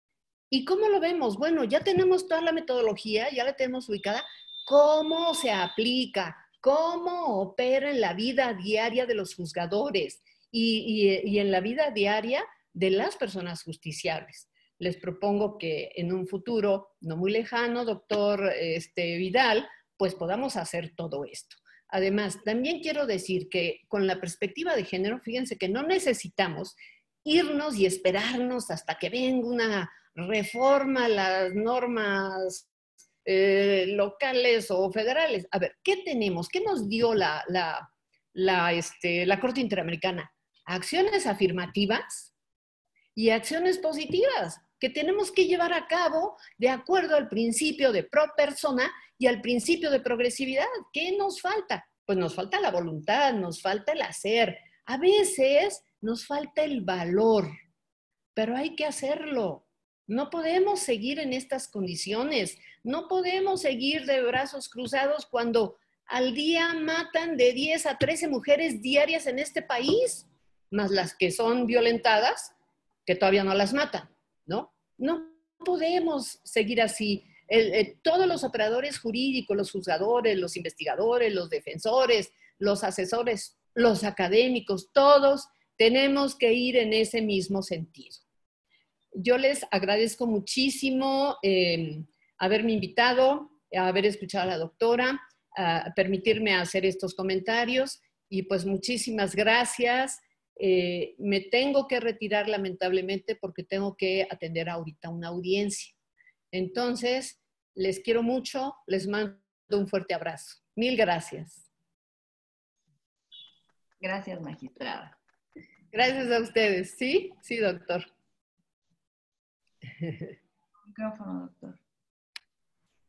¿Y cómo lo vemos? Bueno, ya tenemos toda la metodología, ya la tenemos ubicada. ¿Cómo se aplica? ¿Cómo opera en la vida diaria de los juzgadores y en la vida diaria de las personas justiciables? Les propongo que en un futuro no muy lejano, doctor Vidal, pues podamos hacer todo esto. Además, también quiero decir que con la perspectiva de género, fíjense que no necesitamos irnos y esperarnos hasta que venga una reforma a las normas locales o federales. A ver, ¿qué tenemos? ¿Qué nos dio la Corte Interamericana? Acciones afirmativas y acciones positivas que tenemos que llevar a cabo de acuerdo al principio de pro persona y al principio de progresividad. ¿Qué nos falta? Pues nos falta la voluntad, nos falta el hacer. A veces nos falta el valor, pero hay que hacerlo. No podemos seguir en estas condiciones. No podemos seguir de brazos cruzados cuando al día matan de 10 a 13 mujeres diarias en este país, más las que son violentadas, que todavía no las matan, ¿no? No podemos seguir así. Todos los operadores jurídicos, los juzgadores, los investigadores, los defensores, los asesores, los académicos, todos tenemos que ir en ese mismo sentido. Yo les agradezco muchísimo haberme invitado, haber escuchado a la doctora, permitirme hacer estos comentarios y pues muchísimas gracias. Me tengo que retirar lamentablemente porque tengo que atender ahorita una audiencia. Entonces, les quiero mucho, les mando un fuerte abrazo. Mil gracias. Gracias, magistrada. Gracias a ustedes. ¿Sí? Sí, doctor. Micrófono, doctor.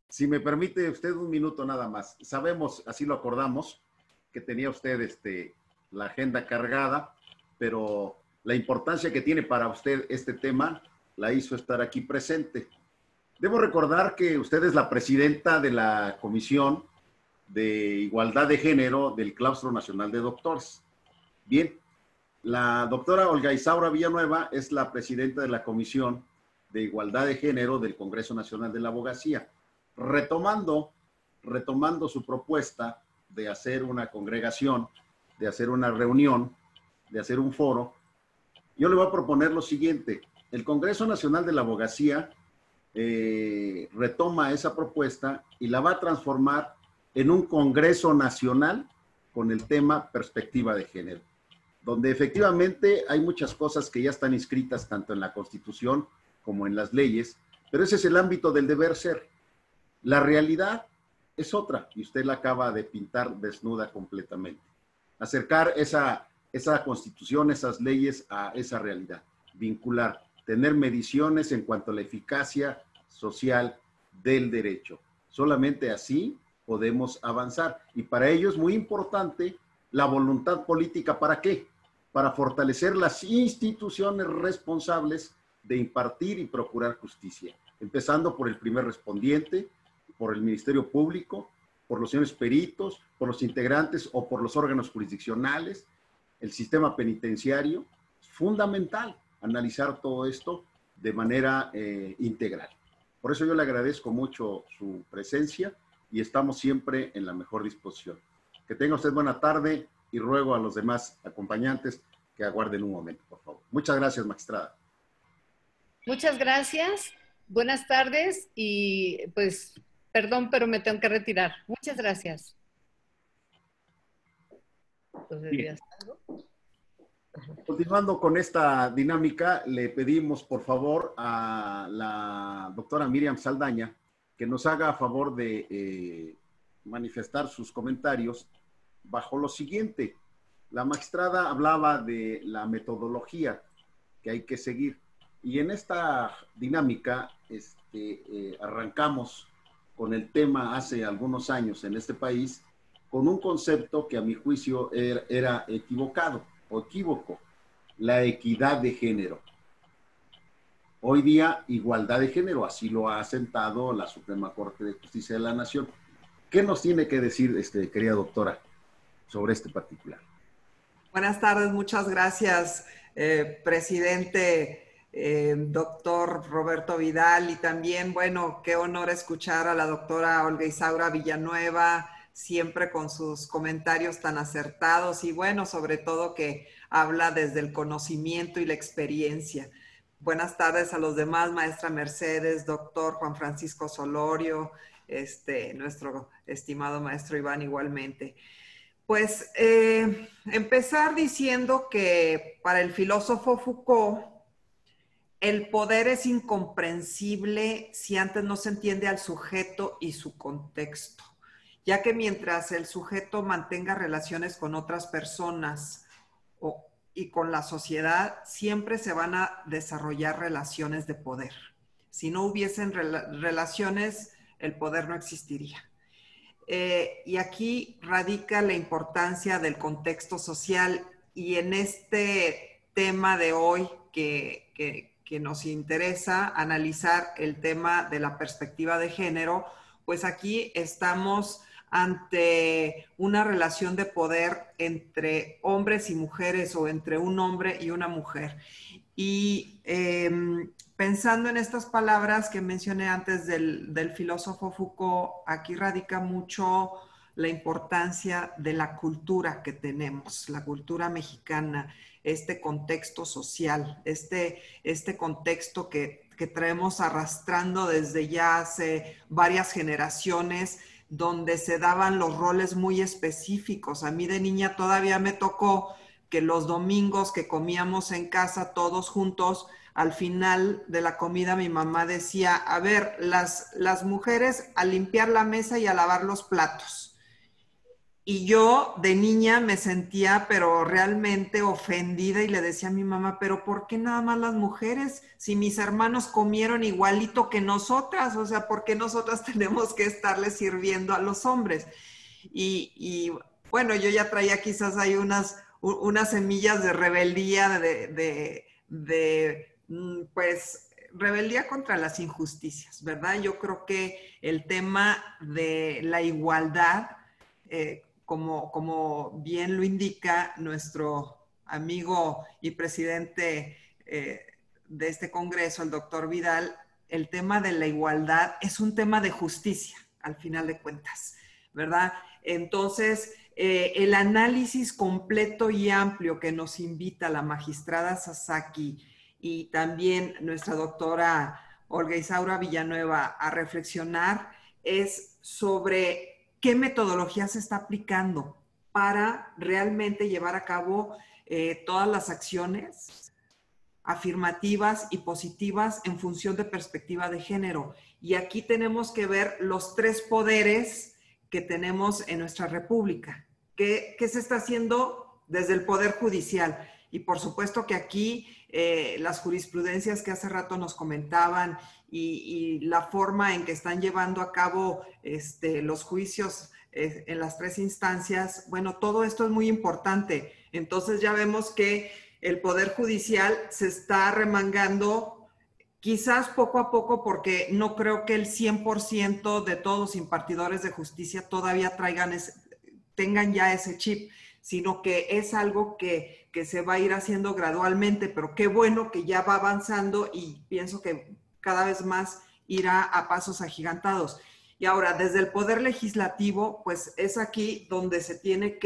Si me permite usted un minuto nada más. Sabemos, así lo acordamos, que tenía usted la agenda cargada, pero la importancia que tiene para usted este tema la hizo estar aquí presente. Debo recordar que usted es la presidenta de la Comisión de Igualdad de Género del Claustro Nacional de Doctores. Bien, la doctora Olga Isaura Villanueva es la presidenta de la Comisión de Igualdad de Género del Congreso Nacional de la Abogacía. Retomando su propuesta de hacer una congregación, de hacer una reunión, de hacer un foro, yo le voy a proponer lo siguiente. El Congreso Nacional de la Abogacía retoma esa propuesta y la va a transformar en un Congreso Nacional con el tema perspectiva de género, donde efectivamente hay muchas cosas que ya están inscritas tanto en la Constitución como en las leyes, pero ese es el ámbito del deber ser. La realidad es otra y usted la acaba de pintar desnuda completamente. Acercar esa Constitución, esas leyes a esa realidad, vincular, tener mediciones en cuanto a la eficacia social del derecho. Solamente así podemos avanzar. Y para ello es muy importante la voluntad política. ¿Para qué? Para fortalecer las instituciones responsables de impartir y procurar justicia, empezando por el primer respondiente, por el Ministerio Público, por los señores peritos, por los integrantes o por los órganos jurisdiccionales, el sistema penitenciario. Es fundamental analizar todo esto de manera integral. Por eso yo le agradezco mucho su presencia y estamos siempre en la mejor disposición. Que tenga usted buena tarde y ruego a los demás acompañantes que aguarden un momento, por favor. Muchas gracias, magistrada. Muchas gracias. Buenas tardes y pues, perdón, pero me tengo que retirar. Muchas gracias. Entonces, continuando con esta dinámica, le pedimos por favor a la doctora Miriam Saldaña que nos haga a favor de manifestar sus comentarios bajo lo siguiente. La magistrada hablaba de la metodología que hay que seguir. Y en esta dinámica arrancamos con el tema hace algunos años en este país con un concepto que a mi juicio era equivocado o equívoco, la equidad de género. Hoy día, igualdad de género, así lo ha asentado la Suprema Corte de Justicia de la Nación. ¿Qué nos tiene que decir, querida doctora, sobre este particular? Buenas tardes, muchas gracias, presidente, doctor Roberto Vidal, y también, bueno, qué honor escuchar a la doctora Olga Isaura Villanueva, siempre con sus comentarios tan acertados y, bueno, sobre todo que habla desde el conocimiento y la experiencia. Buenas tardes a los demás, maestra Mercedes, doctor Juan Francisco Solorio, nuestro estimado maestro Iván igualmente. Pues empezar diciendo que para el filósofo Foucault, el poder es incomprensible si antes no se entiende al sujeto y su contexto, ya que mientras el sujeto mantenga relaciones con otras personas y con la sociedad, siempre se van a desarrollar relaciones de poder. Si no hubiesen relaciones, el poder no existiría. Y aquí radica la importancia del contexto social, y en este tema de hoy que nos interesa analizar el tema de la perspectiva de género, pues aquí estamos ante una relación de poder entre hombres y mujeres o entre un hombre y una mujer. Y pensando en estas palabras que mencioné antes del filósofo Foucault, aquí radica mucho la importancia de la cultura que tenemos, la cultura mexicana, este contexto social, este contexto que traemos arrastrando desde ya hace varias generaciones, donde se daban los roles muy específicos. A mí de niña todavía me tocó que los domingos que comíamos en casa todos juntos, al final de la comida mi mamá decía, a ver, las mujeres a limpiar la mesa y a lavar los platos. Y yo de niña me sentía pero realmente ofendida y le decía a mi mamá, pero ¿por qué nada más las mujeres? Si mis hermanos comieron igualito que nosotras, o sea, ¿por qué nosotras tenemos que estarles sirviendo a los hombres? Y bueno, yo ya traía quizás ahí unas semillas de rebeldía, pues, rebeldía contra las injusticias, ¿verdad? Yo creo que el tema de la igualdad, como bien lo indica nuestro amigo y presidente de este Congreso, el doctor Vidal, el tema de la igualdad es un tema de justicia, al final de cuentas, ¿verdad? Entonces, el análisis completo y amplio que nos invita la magistrada Sasaki y también nuestra doctora Olga Isaura Villanueva a reflexionar es sobre qué metodología se está aplicando para realmente llevar a cabo todas las acciones afirmativas y positivas en función de perspectiva de género. Y aquí tenemos que ver los tres poderes que tenemos en nuestra república. ¿Qué se está haciendo desde el Poder Judicial? Y por supuesto que aquí las jurisprudencias que hace rato nos comentaban y la forma en que están llevando a cabo los juicios en las tres instancias, bueno, todo esto es muy importante. Entonces ya vemos que el Poder Judicial se está remangando, quizás poco a poco, porque no creo que el 100% de todos los impartidores de justicia todavía tengan ya ese chip, sino que es algo que se va a ir haciendo gradualmente, pero qué bueno que ya va avanzando y pienso que cada vez más irá a pasos agigantados. Y ahora, desde el Poder Legislativo, pues es aquí donde se tiene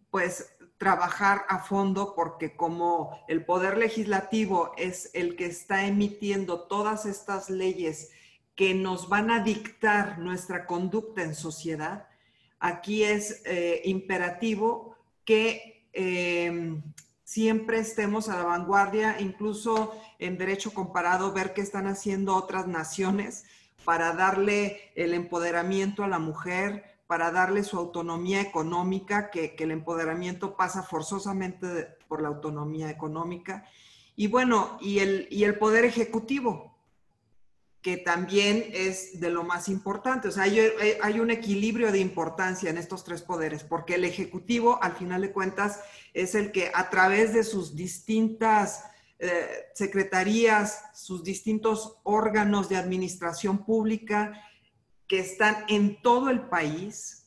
pues trabajar a fondo, porque como el Poder Legislativo es el que está emitiendo todas estas leyes que nos van a dictar nuestra conducta en sociedad, aquí es imperativo que siempre estemos a la vanguardia, incluso en derecho comparado, ver qué están haciendo otras naciones para darle el empoderamiento a la mujer, para darle su autonomía económica, que el empoderamiento pasa forzosamente por la autonomía económica. Y bueno, y el poder ejecutivo, que también es de lo más importante. O sea, hay un equilibrio de importancia en estos tres poderes, porque el ejecutivo, al final de cuentas, es el que a través de sus distintas secretarías, sus distintos órganos de administración pública que están en todo el país,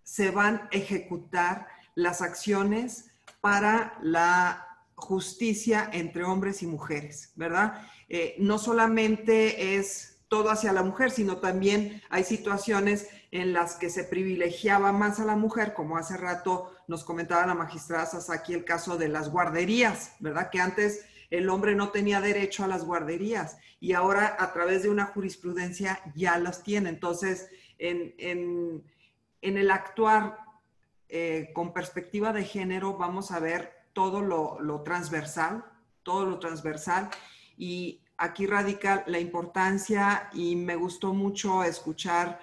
se van a ejecutar las acciones para la justicia entre hombres y mujeres, ¿verdad? No solamente es todo hacia la mujer, sino también hay situaciones en las que se privilegiaba más a la mujer, como hace rato nos comentaba la magistrada Sasaki el caso de las guarderías, ¿verdad? Que antes el hombre no tenía derecho a las guarderías y ahora a través de una jurisprudencia ya las tiene. Entonces, en el actuar con perspectiva de género vamos a ver todo lo transversal, y aquí radica la importancia y me gustó mucho escuchar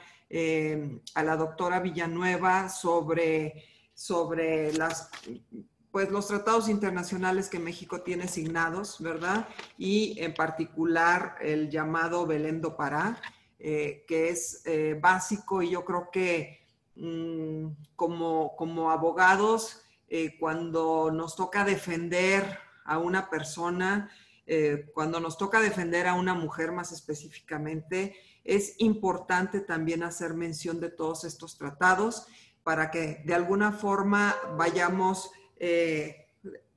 a la doctora Villanueva sobre los tratados internacionales que México tiene signados, ¿verdad? Y en particular el llamado Belém do Pará, que es básico, y yo creo que como abogados, cuando nos toca defender a una persona, cuando nos toca defender a una mujer más específicamente, es importante también hacer mención de todos estos tratados para que de alguna forma vayamos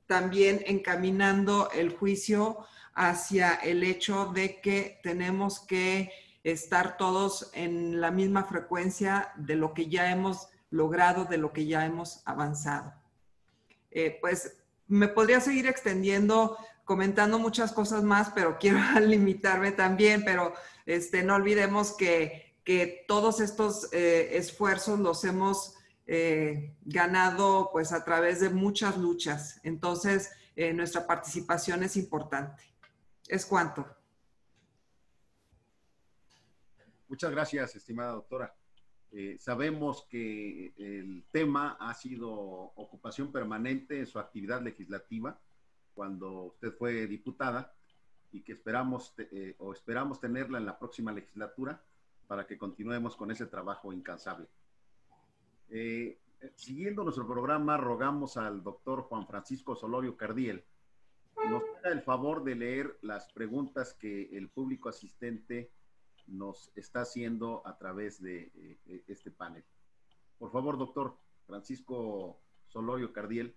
también encaminando el juicio hacia el hecho de que tenemos que estar todos en la misma frecuencia de lo que ya hemos logrado, de lo que ya hemos avanzado. Pues me podría seguir extendiendo, comentando muchas cosas más, pero quiero limitarme también, pero no olvidemos que todos estos esfuerzos los hemos ganado pues a través de muchas luchas. Entonces, nuestra participación es importante. Es cuanto. Muchas gracias, estimada doctora. Sabemos que el tema ha sido ocupación permanente en su actividad legislativa cuando usted fue diputada y que esperamos tenerla en la próxima legislatura para que continuemos con ese trabajo incansable. Siguiendo nuestro programa, rogamos al doctor Juan Francisco Solorio Cardiel nos haga el favor de leer las preguntas que el público asistente nos está haciendo a través de este panel. Por favor, doctor Francisco Solorio Cardiel.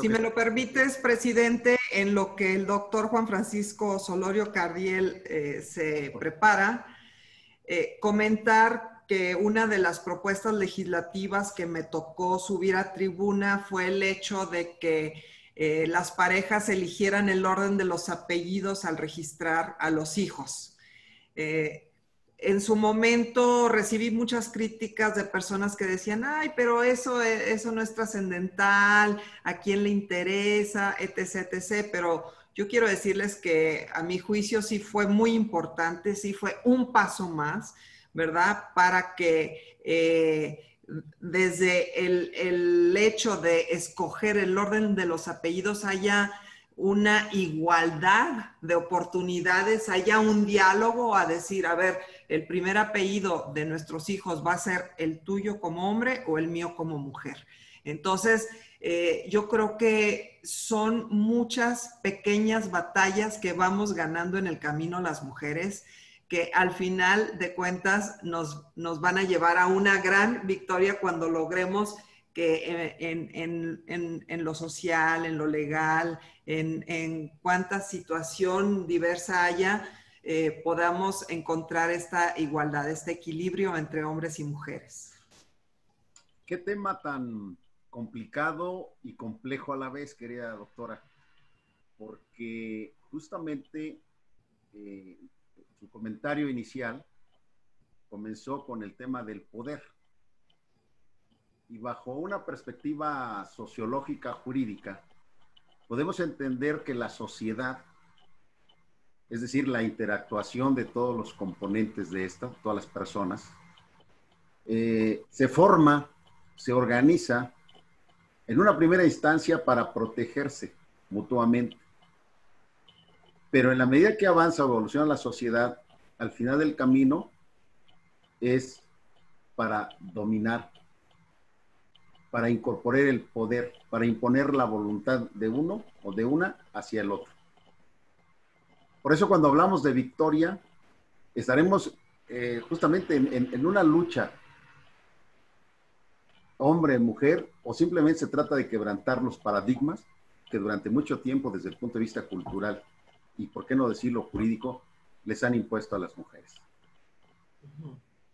Si me lo permites, presidente, en lo que el doctor Juan Francisco Solorio Cardiel se prepara, comentar que una de las propuestas legislativas que me tocó subir a tribuna fue el hecho de que las parejas eligieran el orden de los apellidos al registrar a los hijos. En su momento recibí muchas críticas de personas que decían, ay, pero eso no es trascendental, ¿a quién le interesa? Etc, etc. Pero yo quiero decirles que a mi juicio sí fue muy importante, sí fue un paso más, ¿verdad? Para que desde el hecho de escoger el orden de los apellidos haya una igualdad de oportunidades, haya un diálogo a decir, a ver, el primer apellido de nuestros hijos va a ser el tuyo como hombre o el mío como mujer. Entonces, yo creo que son muchas pequeñas batallas que vamos ganando en el camino las mujeres, que al final de cuentas nos van a llevar a una gran victoria cuando logremos que en lo social, en lo legal, en cuánta situación diversa haya, podamos encontrar esta igualdad, este equilibrio entre hombres y mujeres. ¿Qué tema tan complicado y complejo a la vez, querida doctora? Porque justamente su comentario inicial comenzó con el tema del poder. Y bajo una perspectiva sociológica jurídica, podemos entender que la sociedad es decir, la interactuación de todos los componentes de esta, todas las personas, se forma, se organiza en una primera instancia para protegerse mutuamente. Pero en la medida que avanza o evoluciona la sociedad, al final del camino es para dominar, para incorporar el poder, para imponer la voluntad de uno o de una hacia el otro. Por eso cuando hablamos de victoria, estaremos justamente en una lucha, hombre, mujer, o simplemente se trata de quebrantar los paradigmas que durante mucho tiempo, desde el punto de vista cultural, y por qué no decirlo jurídico, les han impuesto a las mujeres.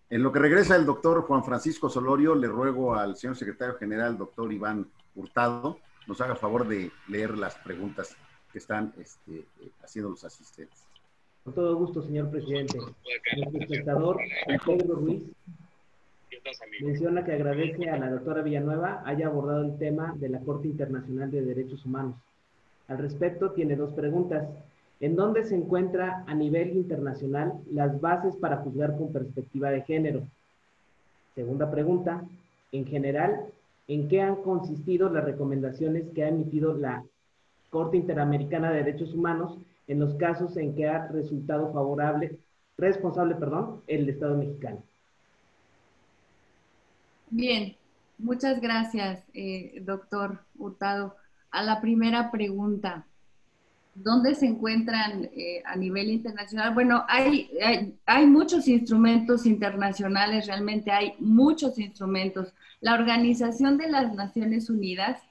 En lo que regresa el doctor Juan Francisco Solorio, le ruego al señor secretario general, doctor Iván Hurtado, nos haga favor de leer las preguntas que están haciendo los asistentes. Con todo gusto, señor presidente. Nuestro espectador, Pedro Ruiz, menciona que agradece a la doctora Villanueva haya abordado el tema de la Corte Internacional de Derechos Humanos. Al respecto, tiene dos preguntas. ¿En dónde se encuentra a nivel internacional las bases para juzgar con perspectiva de género? Segunda pregunta, en general, ¿en qué han consistido las recomendaciones que ha emitido la Corte Interamericana de Derechos Humanos en los casos en que ha resultado responsable el Estado mexicano? Bien, muchas gracias, doctor Hurtado. A la primera pregunta, ¿dónde se encuentran a nivel internacional? Bueno, hay muchos instrumentos internacionales, realmente hay muchos instrumentos. La Organización de las Naciones Unidas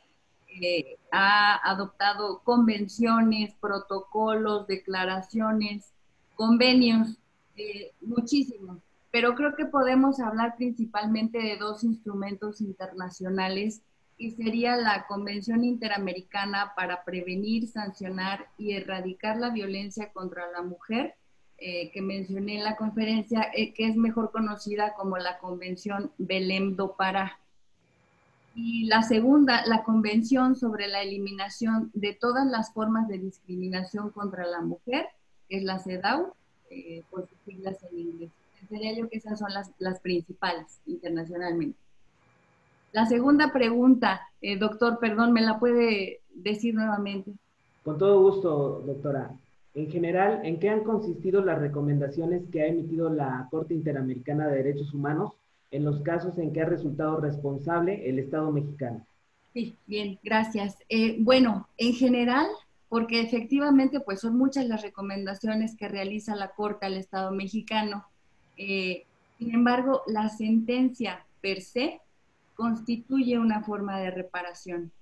ha adoptado convenciones, protocolos, declaraciones, convenios, muchísimos. Pero creo que podemos hablar principalmente de dos instrumentos internacionales y sería la Convención Interamericana para prevenir, sancionar y erradicar la violencia contra la mujer, que mencioné en la conferencia, que es mejor conocida como la Convención Belém do Pará. Y la segunda, la Convención sobre la Eliminación de todas las formas de discriminación contra la mujer, que es la CEDAW, por sus siglas en inglés. Pensaría yo que esas son las principales internacionalmente. La segunda pregunta, doctor, perdón, ¿me la puede decir nuevamente? Con todo gusto, doctora. En general, ¿en qué han consistido las recomendaciones que ha emitido la Corte Interamericana de Derechos Humanos en los casos en que ha resultado responsable el Estado mexicano? Sí, bien, gracias. Bueno, en general, porque efectivamente pues son muchas las recomendaciones que realiza la Corte al Estado mexicano. Sin embargo, la sentencia per se constituye una forma de reparación.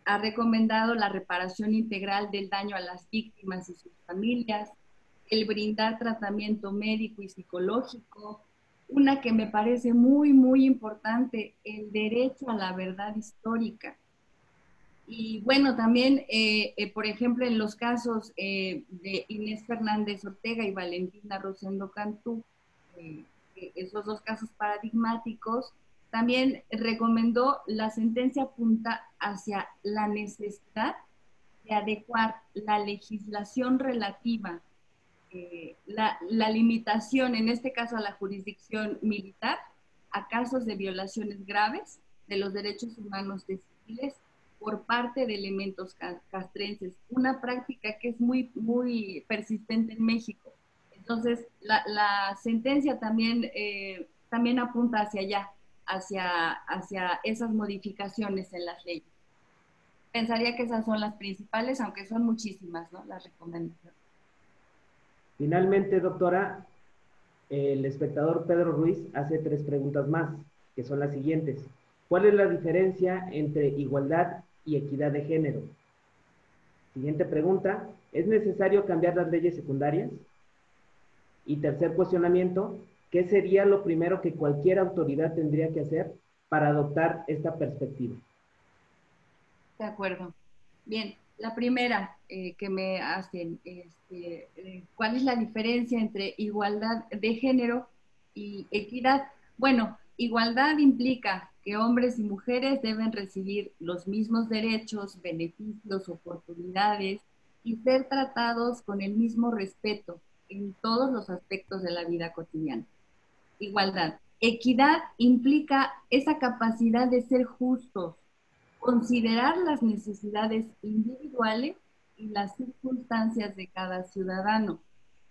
Ha recomendado la reparación integral del daño a las víctimas y sus familias, el brindar tratamiento médico y psicológico, una que me parece muy, muy importante, el derecho a la verdad histórica. Y bueno, también, por ejemplo, en los casos de Inés Fernández Ortega y Valentina Rosendo Cantú, esos dos casos paradigmáticos, también recomendó, la sentencia apunta hacia la necesidad de adecuar la legislación relativa, la limitación, en este caso a la jurisdicción militar, a casos de violaciones graves de los derechos humanos de civiles por parte de elementos castrenses, una práctica que es muy, muy persistente en México. Entonces, la sentencia también, también apunta hacia allá, hacia esas modificaciones en las leyes. Pensaría que esas son las principales, aunque son muchísimas, ¿no?, las recomendaciones. Finalmente, doctora, el espectador Pedro Ruiz hace 3 preguntas más, que son las siguientes. ¿Cuál es la diferencia entre igualdad y equidad de género? Siguiente pregunta, ¿es necesario cambiar las leyes secundarias? Y tercer cuestionamiento, ¿qué sería lo primero que cualquier autoridad tendría que hacer para adoptar esta perspectiva? De acuerdo. Bien, la primera que me hacen, ¿cuál es la diferencia entre igualdad de género y equidad? Bueno, igualdad implica que hombres y mujeres deben recibir los mismos derechos, beneficios, oportunidades y ser tratados con el mismo respeto en todos los aspectos de la vida cotidiana. Igualdad. Equidad implica esa capacidad de ser justos, considerar las necesidades individuales y las circunstancias de cada ciudadano.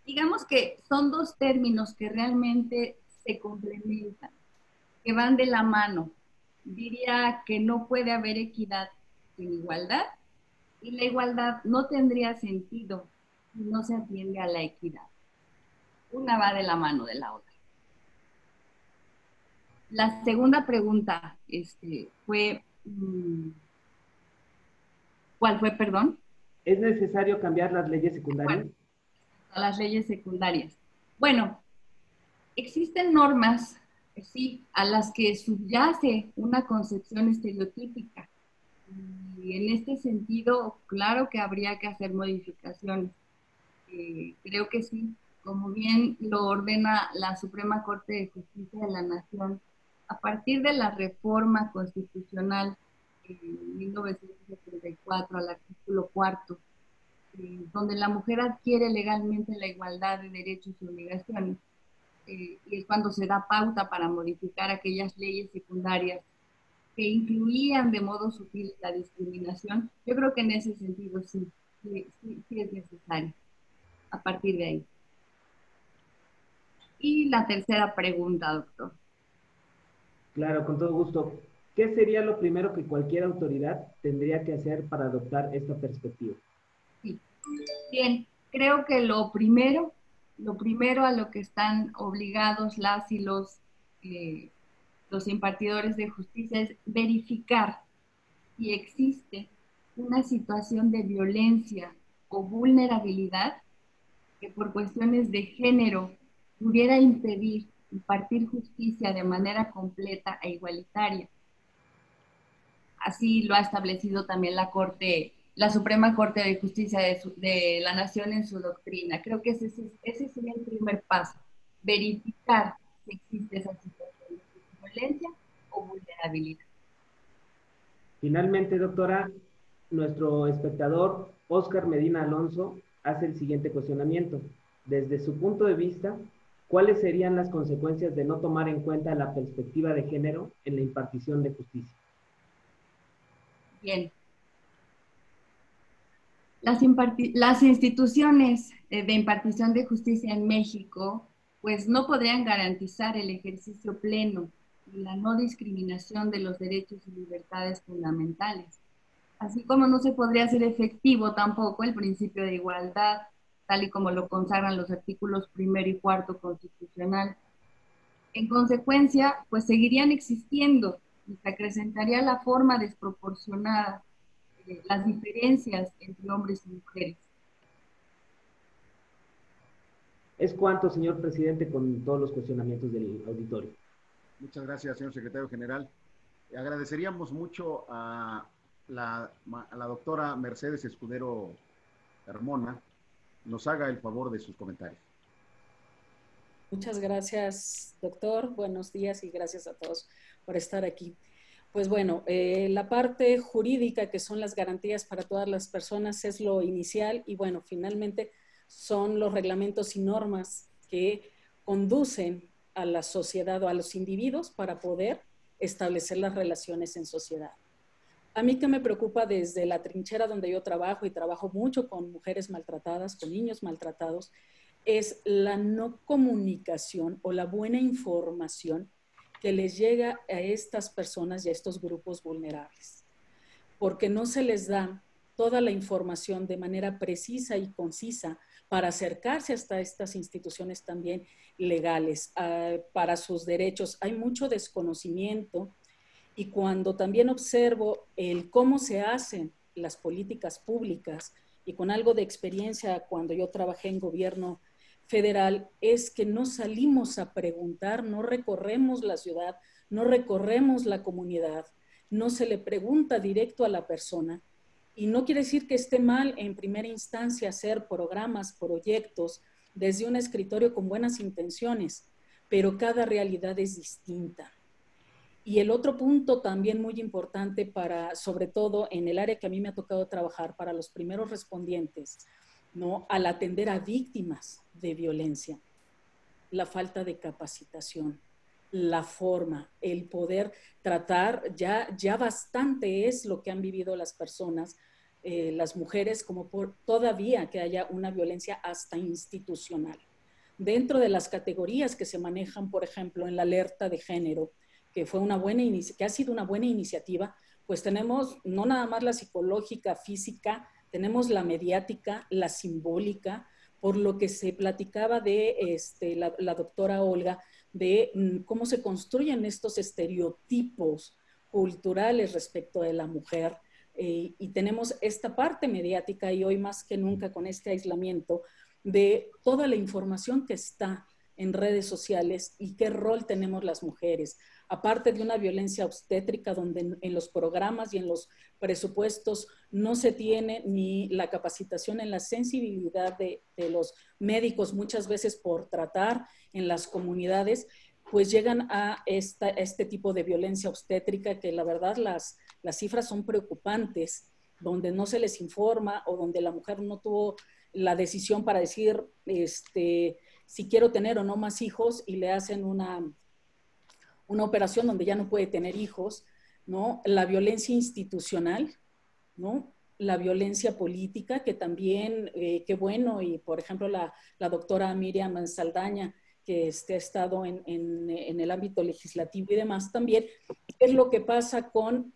Digamos que son dos términos que realmente se complementan, que van de la mano. Diría que no puede haber equidad sin igualdad, y la igualdad no tendría sentido si no se atiende a la equidad. Una va de la mano de la otra. La segunda pregunta fue, ¿cuál fue, perdón? ¿Es necesario cambiar las leyes secundarias? Bueno, las leyes secundarias. Bueno, existen normas, sí, a las que subyace una concepción estereotípica. Y en este sentido, claro que habría que hacer modificaciones. Creo que sí, como bien lo ordena la Suprema Corte de Justicia de la Nación, a partir de la reforma constitucional en 1974 al artículo 4, donde la mujer adquiere legalmente la igualdad de derechos y obligaciones, y es cuando se da pauta para modificar aquellas leyes secundarias que incluían de modo sutil la discriminación. Yo creo que en ese sentido sí es necesario, a partir de ahí. Y la tercera pregunta, doctor. Claro, con todo gusto. ¿Qué sería lo primero que cualquier autoridad tendría que hacer para adoptar esta perspectiva? Sí. Bien, creo que lo primero a lo que están obligados las y los impartidores de justicia es verificar si existe una situación de violencia o vulnerabilidad que por cuestiones de género pudiera impedir impartir justicia de manera completa e igualitaria. Así lo ha establecido también la Suprema Corte de Justicia de la Nación en su doctrina. Creo que ese sería el primer paso, verificar si existe esa situación de violencia o vulnerabilidad. Finalmente, doctora, nuestro espectador Oscar Medina Alonso hace el siguiente cuestionamiento. Desde su punto de vista, ¿cuáles serían las consecuencias de no tomar en cuenta la perspectiva de género en la impartición de justicia? Bien. Las instituciones de impartición de justicia en México, pues no podrían garantizar el ejercicio pleno y la no discriminación de los derechos y libertades fundamentales. Así como no se podría hacer efectivo tampoco el principio de igualdad, tal y como lo consagran los artículos 1 y 4 constitucional. En consecuencia, pues seguirían existiendo y se acrecentaría la forma desproporcionada, las diferencias entre hombres y mujeres. Es cuanto, señor presidente, con todos los cuestionamientos del auditorio. Muchas gracias, señor secretario general. Agradeceríamos mucho a la doctora Mercedes Escudero Carmona nos haga el favor de sus comentarios. Muchas gracias, doctor. Buenos días y gracias a todos por estar aquí. Pues bueno, la parte jurídica, que son las garantías para todas las personas, es lo inicial y bueno, finalmente son los reglamentos y normas que conducen a la sociedad o a los individuos para poder establecer las relaciones en sociedad. A mí que me preocupa desde la trinchera donde yo trabajo y trabajo mucho con mujeres maltratadas, con niños maltratados, es la no comunicación o la buena información que les llega a estas personas y a estos grupos vulnerables, porque no se les da toda la información de manera precisa y concisa para acercarse hasta estas instituciones también legales para sus derechos. Hay mucho desconocimiento y cuando también observo el cómo se hacen las políticas públicas y con algo de experiencia cuando yo trabajé en gobierno federal, es que no salimos a preguntar, no recorremos la ciudad, no recorremos la comunidad, no se le pregunta directo a la persona. Y no quiere decir que esté mal en primera instancia hacer programas, proyectos desde un escritorio con buenas intenciones, pero cada realidad es distinta. Y el otro punto también muy importante para, sobre todo en el área que a mí me ha tocado trabajar, para los primeros respondientes, ¿no? Al atender a víctimas de violencia, la falta de capacitación, la forma, el poder tratar, ya bastante es lo que han vivido las personas, las mujeres, como por todavía que haya una violencia hasta institucional. Dentro de las categorías que se manejan, por ejemplo, en la alerta de género, que ha sido una buena iniciativa, pues tenemos no nada más la psicológica, física, tenemos la mediática, la simbólica, por lo que se platicaba de la doctora Olga, de cómo se construyen estos estereotipos culturales respecto de la mujer. Y tenemos esta parte mediática y hoy más que nunca con este aislamiento de toda la información que está en redes sociales y qué rol tenemos las mujeres. Aparte de una violencia obstétrica donde en los programas y en los presupuestos no se tiene ni la capacitación en la sensibilidad de los médicos muchas veces por tratar en las comunidades, pues llegan a este tipo de violencia obstétrica que la verdad las cifras son preocupantes, donde no se les informa o donde la mujer no tuvo la decisión para decir si quiero tener o no más hijos y le hacen una operación donde ya no puede tener hijos, ¿no? La violencia institucional, ¿no? La violencia política, que también, qué bueno, y por ejemplo la doctora Miriam Saldaña, que ha estado en el ámbito legislativo y demás también, es lo que pasa con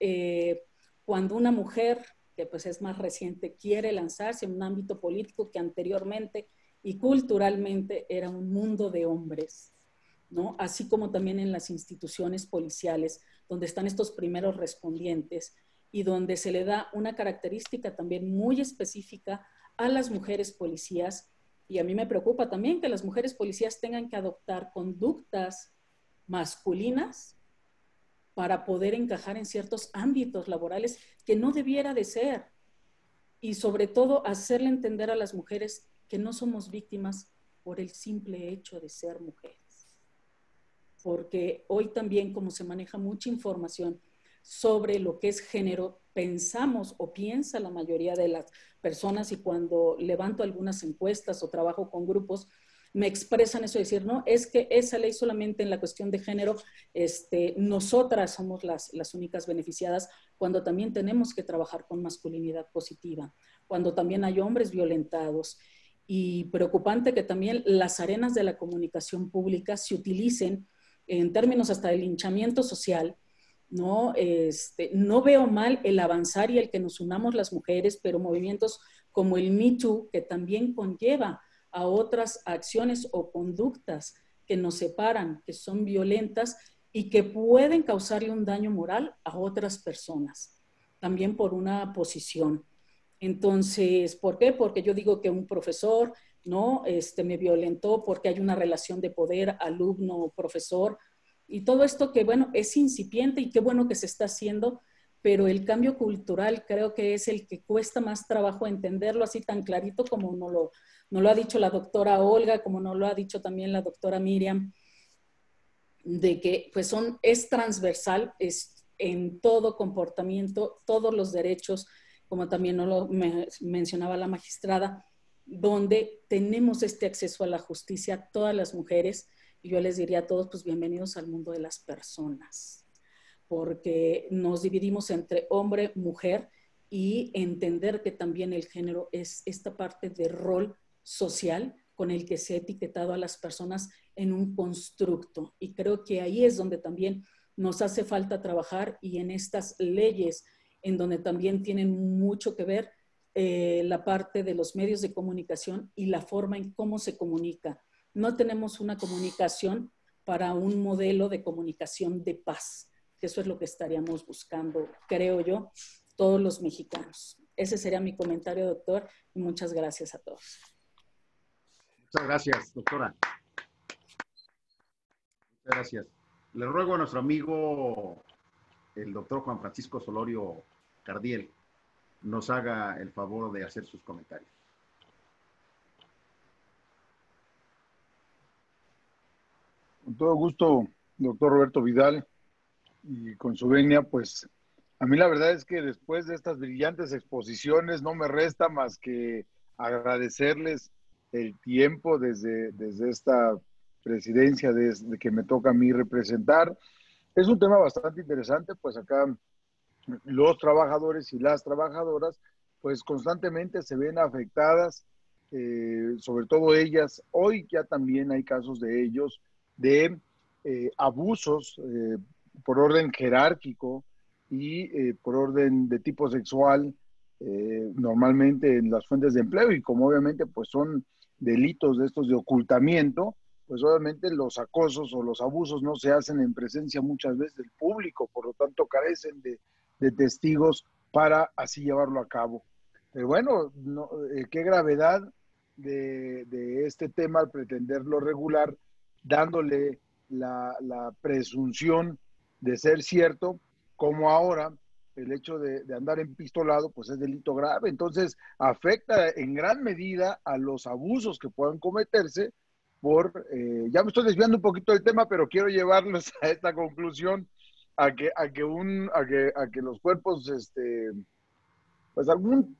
cuando una mujer, que pues es más reciente, quiere lanzarse en un ámbito político que anteriormente y culturalmente era un mundo de hombres, ¿no? Así como también en las instituciones policiales, donde están estos primeros respondientes y donde se le da una característica también muy específica a las mujeres policías. Y a mí me preocupa también que las mujeres policías tengan que adoptar conductas masculinas para poder encajar en ciertos ámbitos laborales que no debiera de ser. Y sobre todo hacerle entender a las mujeres que no somos víctimas por el simple hecho de ser mujeres. Porque hoy también, como se maneja mucha información sobre lo que es género, pensamos o piensa la mayoría de las personas, y cuando levanto algunas encuestas o trabajo con grupos, me expresan eso de decir, no, es que esa ley solamente en la cuestión de género, nosotras somos las únicas beneficiadas, cuando también tenemos que trabajar con masculinidad positiva, cuando también hay hombres violentados. Y preocupante que también las arenas de la comunicación pública se utilicen en términos hasta de linchamiento social, ¿no? No veo mal el avanzar y el que nos unamos las mujeres, pero movimientos como el Me Too, que también conlleva a otras acciones o conductas que nos separan, que son violentas y que pueden causarle un daño moral a otras personas, también por una posición. Entonces, ¿por qué? Porque yo digo que un profesor, ¿no? Me violentó porque hay una relación de poder alumno-profesor y todo esto que, bueno, es incipiente y qué bueno que se está haciendo, pero el cambio cultural creo que es el que cuesta más trabajo entenderlo así tan clarito como no lo ha dicho la doctora Olga, como no lo ha dicho también la doctora Miriam, de que pues es transversal, es en todo comportamiento, todos los derechos, como también mencionaba la magistrada, donde tenemos este acceso a la justicia, todas las mujeres, y yo les diría a todos, pues bienvenidos al mundo de las personas, porque nos dividimos entre hombre, mujer, y entender que también el género es esta parte de rol social con el que se ha etiquetado a las personas en un constructo. Y creo que ahí es donde también nos hace falta trabajar, y en estas leyes en donde también tienen mucho que ver la parte de los medios de comunicación y la forma en cómo se comunica. No tenemos una comunicación para un modelo de comunicación de paz, que eso es lo que estaríamos buscando, creo yo, todos los mexicanos. Ese sería mi comentario, doctor, y muchas gracias a todos. Muchas gracias, doctora. Muchas gracias. Le ruego a nuestro amigo, el doctor Juan Francisco Solorio Cardiel, nos haga el favor de hacer sus comentarios. Con todo gusto, doctor Roberto Vidal. y con su venia, pues a mí la verdad es que después de estas brillantes exposiciones no me resta más que agradecerles el tiempo desde esta presidencia, desde que me toca a mí representar. Es un tema bastante interesante, pues acá los trabajadores y las trabajadoras pues constantemente se ven afectadas, sobre todo ellas. Hoy ya también hay casos de ellos, de abusos por orden jerárquico y por orden de tipo sexual, normalmente en las fuentes de empleo, y como obviamente pues son delitos de estos de ocultamiento, pues obviamente los acosos o los abusos no se hacen en presencia muchas veces del público, por lo tanto carecen de testigos para así llevarlo a cabo. Pero bueno, no, qué gravedad de este tema al pretenderlo regular, dándole la presunción de ser cierto, como ahora el hecho de andar empistolado pues es delito grave. Entonces afecta en gran medida a los abusos que puedan cometerse por, ya me estoy desviando un poquito del tema, pero quiero llevarlos a esta conclusión, a que los cuerpos, pues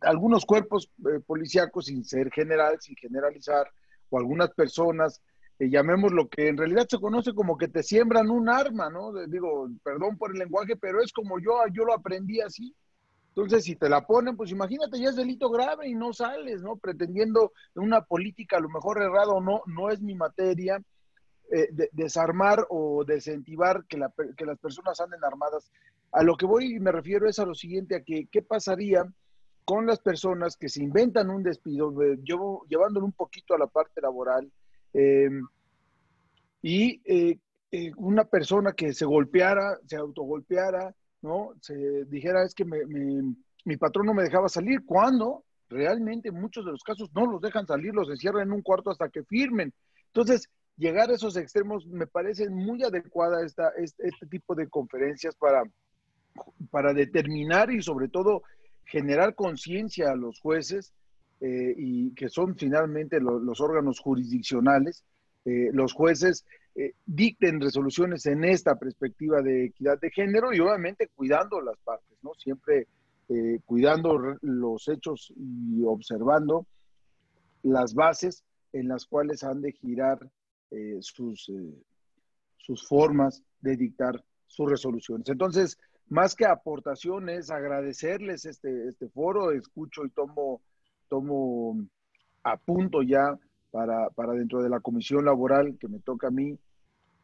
algunos cuerpos policíacos, sin ser general, sin generalizar, o algunas personas, llamemos lo que en realidad se conoce como que te siembran un arma, ¿no? Digo, perdón por el lenguaje, pero es como yo lo aprendí así. Entonces, si te la ponen, pues imagínate, ya es delito grave y no sales, ¿no? Pretendiendo una política, a lo mejor errada o no, no es mi materia, desarmar o desincentivar que las personas anden armadas. A lo que voy y me refiero es a lo siguiente, a que qué pasaría con las personas que se inventan un despido, llevándolo un poquito a la parte laboral, una persona que se golpeara, se autogolpeara, ¿no? Se dijera, es que mi patrón no me dejaba salir, cuando realmente en muchos de los casos no los dejan salir, los encierran en un cuarto hasta que firmen. Entonces, llegar a esos extremos me parece muy adecuada este tipo de conferencias para determinar y sobre todo generar conciencia a los jueces, y que son finalmente los órganos jurisdiccionales. Los jueces dicten resoluciones en esta perspectiva de equidad de género y obviamente cuidando las partes, ¿no? Siempre cuidando los hechos y observando las bases en las cuales han de girar sus formas de dictar sus resoluciones. Entonces, más que aportaciones, agradecerles este foro, escucho y tomo a punto ya para dentro de la comisión laboral que me toca a mí,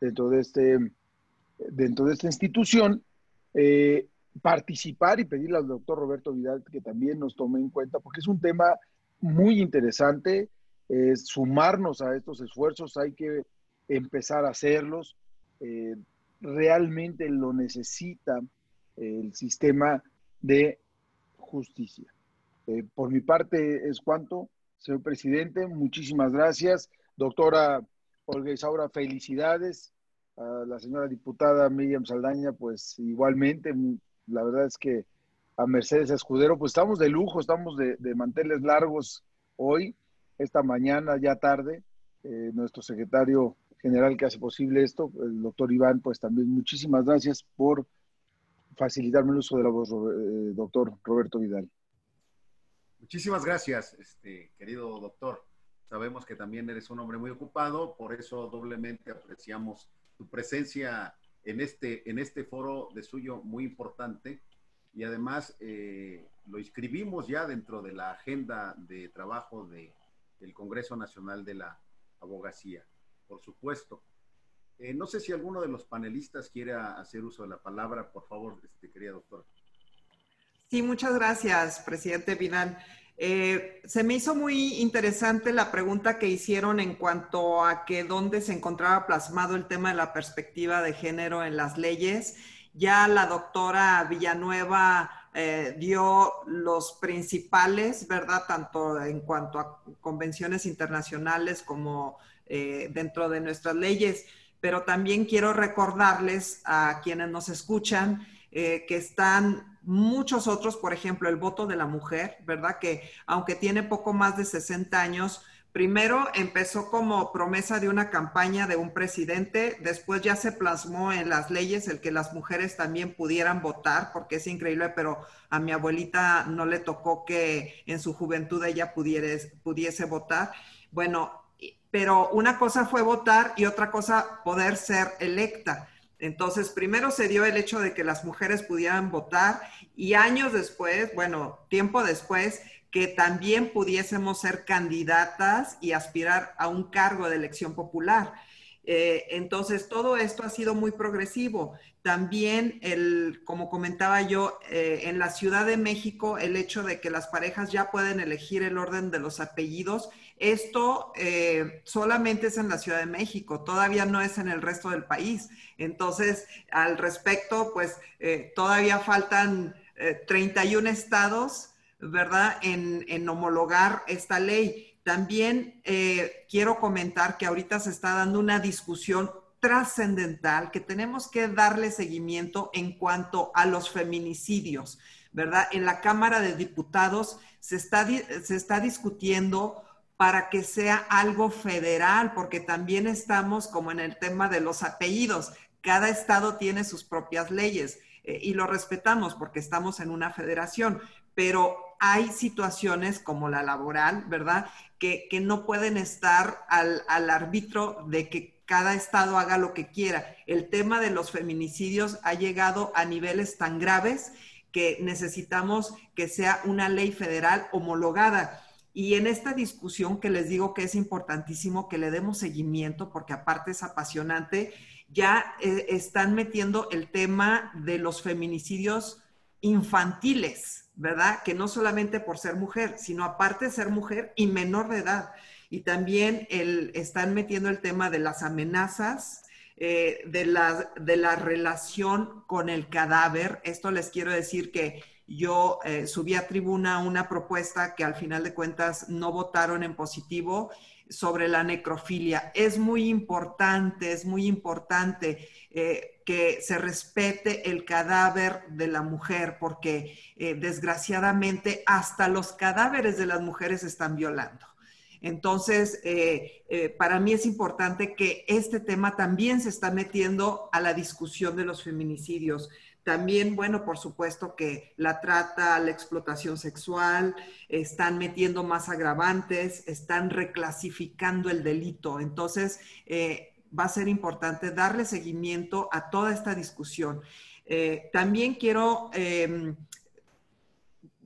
dentro de esta institución, participar y pedirle al doctor Roberto Vidal que también nos tome en cuenta, porque es un tema muy interesante, sumarnos a estos esfuerzos, hay que empezar a hacerlos, realmente lo necesita el sistema de justicia. Por mi parte es cuanto, señor presidente, muchísimas gracias. Doctora Olga Isaura, felicidades. A la señora diputada Miriam Saldaña, pues igualmente, la verdad es que a Mercedes Escudero, pues estamos de lujo, estamos de manteles largos hoy, esta mañana, ya tarde. Nuestro secretario general que hace posible esto, el doctor Iván, pues también muchísimas gracias por facilitarme el uso de la voz, doctor Roberto Vidal. Muchísimas gracias, querido doctor. Sabemos que también eres un hombre muy ocupado, por eso doblemente apreciamos tu presencia en este foro de suyo muy importante, y además lo inscribimos ya dentro de la agenda de trabajo del Congreso Nacional de la Abogacía, por supuesto. No sé si alguno de los panelistas quiera hacer uso de la palabra, por favor, querida doctora. Sí, muchas gracias, presidente Vidal. Se me hizo muy interesante la pregunta que hicieron en cuanto a que dónde se encontraba plasmado el tema de la perspectiva de género en las leyes. Ya la doctora Villanueva dio los principales, ¿verdad? Tanto en cuanto a convenciones internacionales como dentro de nuestras leyes. Pero también quiero recordarles a quienes nos escuchan que están muchos otros, por ejemplo, el voto de la mujer, ¿verdad? Que aunque tiene poco más de 60 años, Primero empezó como promesa de una campaña de un presidente, después ya se plasmó en las leyes el que las mujeres también pudieran votar, porque es increíble, pero a mi abuelita no le tocó que en su juventud ella pudiese votar. Bueno, pero una cosa fue votar y otra cosa poder ser electa. Entonces, primero se dio el hecho de que las mujeres pudieran votar y años después, bueno, tiempo después, que también pudiésemos ser candidatas y aspirar a un cargo de elección popular. Entonces, todo esto ha sido muy progresivo. También, como comentaba yo, en la Ciudad de México, el hecho de que las parejas ya pueden elegir el orden de los apellidos, esto solamente es en la Ciudad de México, todavía no es en el resto del país. Entonces, al respecto, pues todavía faltan 31 estados, ¿verdad?, en homologar esta ley. También quiero comentar que ahorita se está dando una discusión trascendental que tenemos que darle seguimiento en cuanto a los feminicidios, ¿verdad? En la Cámara de Diputados se está discutiendo para que sea algo federal, porque también estamos como en el tema de los apellidos. Cada estado tiene sus propias leyes y lo respetamos porque estamos en una federación, pero hay situaciones como la laboral, ¿verdad?, que no pueden estar al arbitrio de que cada estado haga lo que quiera. El tema de los feminicidios ha llegado a niveles tan graves que necesitamos que sea una ley federal homologada. Y en esta discusión que les digo que es importantísimo que le demos seguimiento, porque aparte es apasionante, ya están metiendo el tema de los feminicidios infantiles, ¿verdad? Que no solamente por ser mujer, sino aparte de ser mujer y menor de edad. Y también están metiendo el tema de las amenazas, de la relación con el cadáver. Esto les quiero decir que yo subí a tribuna una propuesta que al final de cuentas no votaron en positivo sobre la necrofilia. Es muy importante que se respete el cadáver de la mujer, porque desgraciadamente hasta los cadáveres de las mujeres se están violando. Entonces, para mí es importante que este tema también se está metiendo a la discusión de los feminicidios. También, bueno, por supuesto que la trata, la explotación sexual, están metiendo más agravantes, están reclasificando el delito. Entonces, va a ser importante darle seguimiento a toda esta discusión. También quiero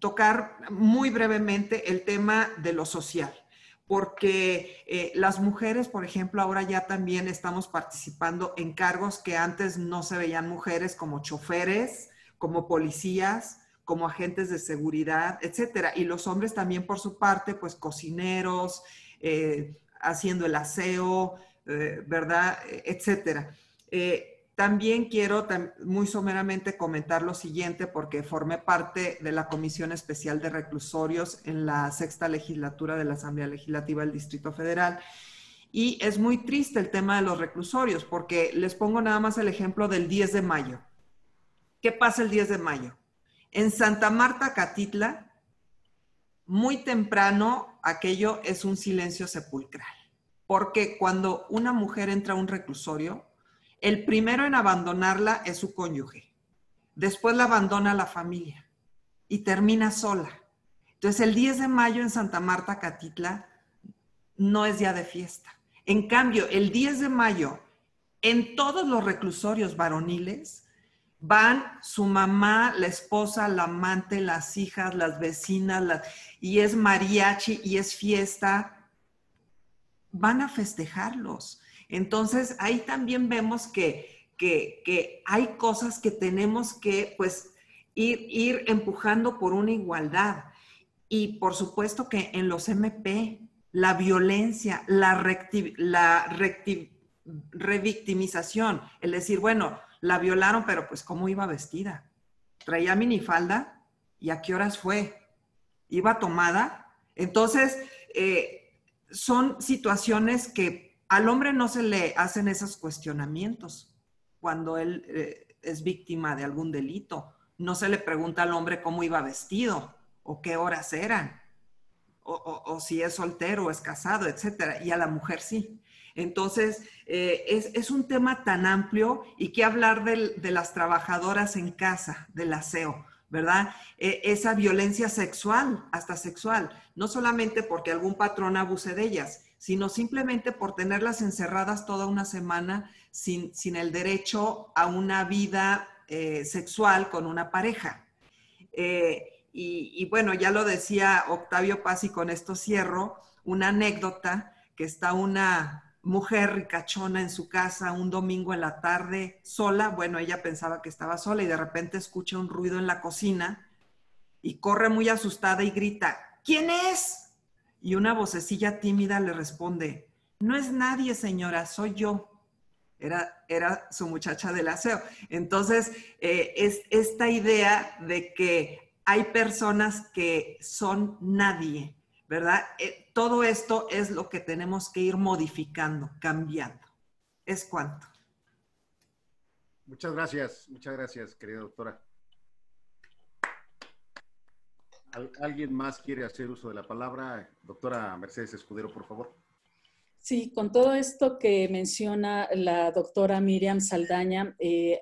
tocar muy brevemente el tema de lo social, porque las mujeres, por ejemplo, ahora ya también estamos participando en cargos que antes no se veían mujeres, como choferes, como policías, como agentes de seguridad, etcétera. Y los hombres también, por su parte, pues cocineros, haciendo el aseo, ¿verdad?, etcétera. También quiero muy someramente comentar lo siguiente, porque formé parte de la Comisión Especial de Reclusorios en la 6ª legislatura de la Asamblea Legislativa del Distrito Federal. Y es muy triste el tema de los reclusorios, porque les pongo nada más el ejemplo del 10 de mayo. ¿Qué pasa el 10 de mayo? En Santa Marta, Catitla, muy temprano, aquello es un silencio sepulcral. Porque cuando una mujer entra a un reclusorio, el primero en abandonarla es su cónyuge. Después la abandona la familia y termina sola. Entonces, el 10 de mayo en Santa Marta, Catitla, no es día de fiesta. En cambio, el 10 de mayo, en todos los reclusorios varoniles, van su mamá, la esposa, la amante, las hijas, las vecinas, y es mariachi y es fiesta. Van a festejarlos. Entonces, ahí también vemos que hay cosas que tenemos que, pues, ir empujando por una igualdad. Y por supuesto que en los MP, la violencia, la revictimización, el decir, bueno, la violaron, pero pues ¿cómo iba vestida? ¿Traía minifalda? ¿Y a qué horas fue? ¿Iba tomada? Entonces, son situaciones que al hombre no se le hacen esos cuestionamientos cuando él es víctima de algún delito. No se le pregunta al hombre cómo iba vestido o qué horas eran o si es soltero o es casado, etcétera, y a la mujer sí. Entonces, es un tema tan amplio y que hablar de las trabajadoras en casa, del aseo, ¿verdad? Esa violencia sexual, hasta sexual, no solamente porque algún patrón abuse de ellas, sino simplemente por tenerlas encerradas toda una semana sin el derecho a una vida sexual con una pareja. Y bueno, ya lo decía Octavio Paz y con esto cierro, una anécdota que está una mujer ricachona en su casa un domingo en la tarde sola, bueno, ella pensaba que estaba sola y de repente escucha un ruido en la cocina y corre muy asustada y grita, ¿quién es? Y una vocecilla tímida le responde, no es nadie, señora, soy yo. Era su muchacha del aseo. Entonces, es esta idea de que hay personas que son nadie, ¿verdad? Todo esto es lo que tenemos que ir modificando, cambiando. Es cuanto. muchas gracias, querida doctora. ¿Alguien más quiere hacer uso de la palabra? Doctora Mercedes Escudero, por favor. Sí, con todo esto que menciona la doctora Miriam Saldaña,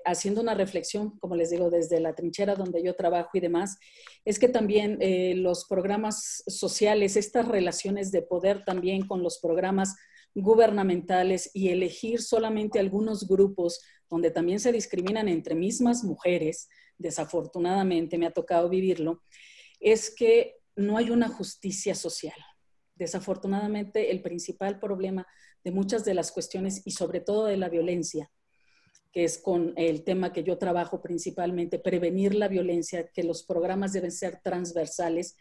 haciendo una reflexión, como les digo, desde la trinchera donde yo trabajo y demás, es que también los programas sociales, estas relaciones de poder también con los programas gubernamentales y elegir solamente algunos grupos donde también se discriminan entre mismas mujeres, desafortunadamente me ha tocado vivirlo, es que no hay una justicia social. Desafortunadamente, el principal problema de muchas de las cuestiones y sobre todo de la violencia, que es con el tema que yo trabajo principalmente, prevenir la violencia, que los programas deben ser transversales,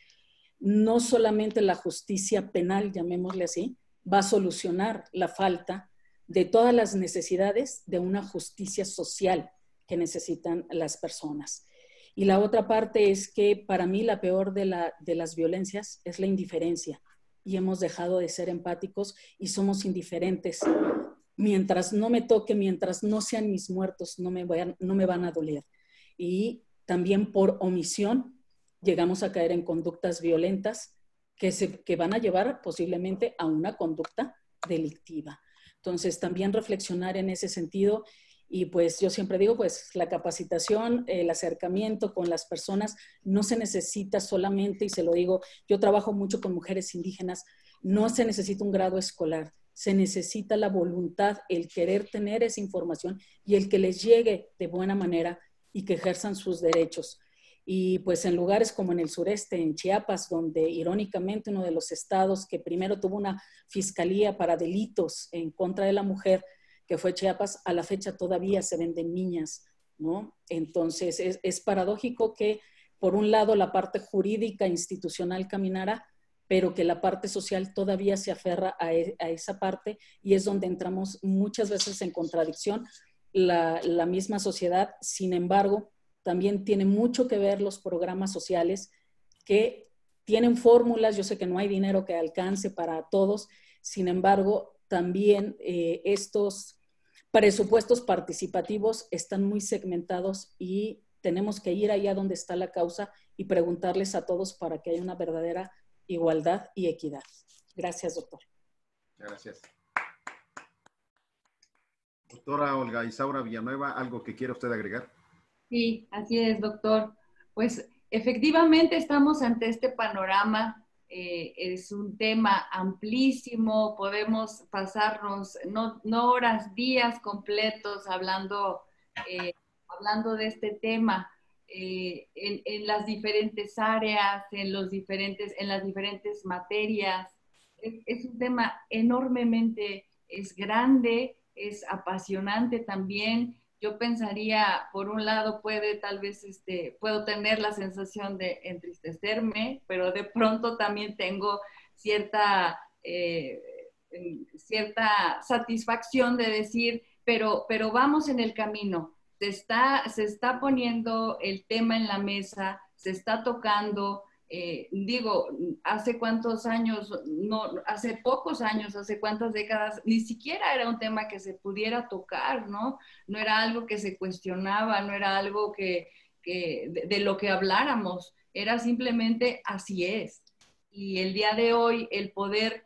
no solamente la justicia penal, llamémosle así, va a solucionar la falta de todas las necesidades de una justicia social que necesitan las personas. Y la otra parte es que para mí la peor de las violencias es la indiferencia. Y hemos dejado de ser empáticos y somos indiferentes. Mientras no me toque, mientras no sean mis muertos, no me van a doler. Y también por omisión llegamos a caer en conductas violentas que van a llevar posiblemente a una conducta delictiva. Entonces, también reflexionar en ese sentido. Y pues yo siempre digo, pues la capacitación, el acercamiento con las personas no se necesita solamente, y se lo digo, yo trabajo mucho con mujeres indígenas, no se necesita un grado escolar, se necesita la voluntad, el querer tener esa información y el que les llegue de buena manera y que ejerzan sus derechos. Y pues en lugares como en el sureste, en Chiapas, donde irónicamente uno de los estados que primero tuvo una fiscalía para delitos en contra de la mujer, que fue Chiapas, a la fecha todavía se venden niñas, ¿no? Entonces es paradójico que por un lado la parte jurídica institucional caminara, pero que la parte social todavía se aferra a esa parte y es donde entramos muchas veces en contradicción la misma sociedad. Sin embargo, también tiene mucho que ver los programas sociales que tienen fórmulas. Yo sé que no hay dinero que alcance para todos, sin embargo, también estos presupuestos participativos están muy segmentados y tenemos que ir allá donde está la causa y preguntarles a todos para que haya una verdadera igualdad y equidad. Gracias, doctor. Gracias. Doctora Olga Isaura Villanueva, ¿algo que quiera usted agregar? Sí, así es, doctor. Pues efectivamente estamos ante este panorama. Es un tema amplísimo, podemos pasarnos no horas, días completos hablando de este tema en las diferentes áreas, en las diferentes materias. Es un tema enormemente, es grande, es apasionante también. Yo pensaría, por un lado, puedo tener la sensación de entristecerme, pero de pronto también tengo cierta satisfacción de decir, pero vamos en el camino. Se está poniendo el tema en la mesa, se está tocando. Hace cuántos años, hace pocos años, hace cuántas décadas, ni siquiera era un tema que se pudiera tocar, ¿no? No era algo que se cuestionaba, no era algo de lo que habláramos, era simplemente así es. y el día de hoy el poder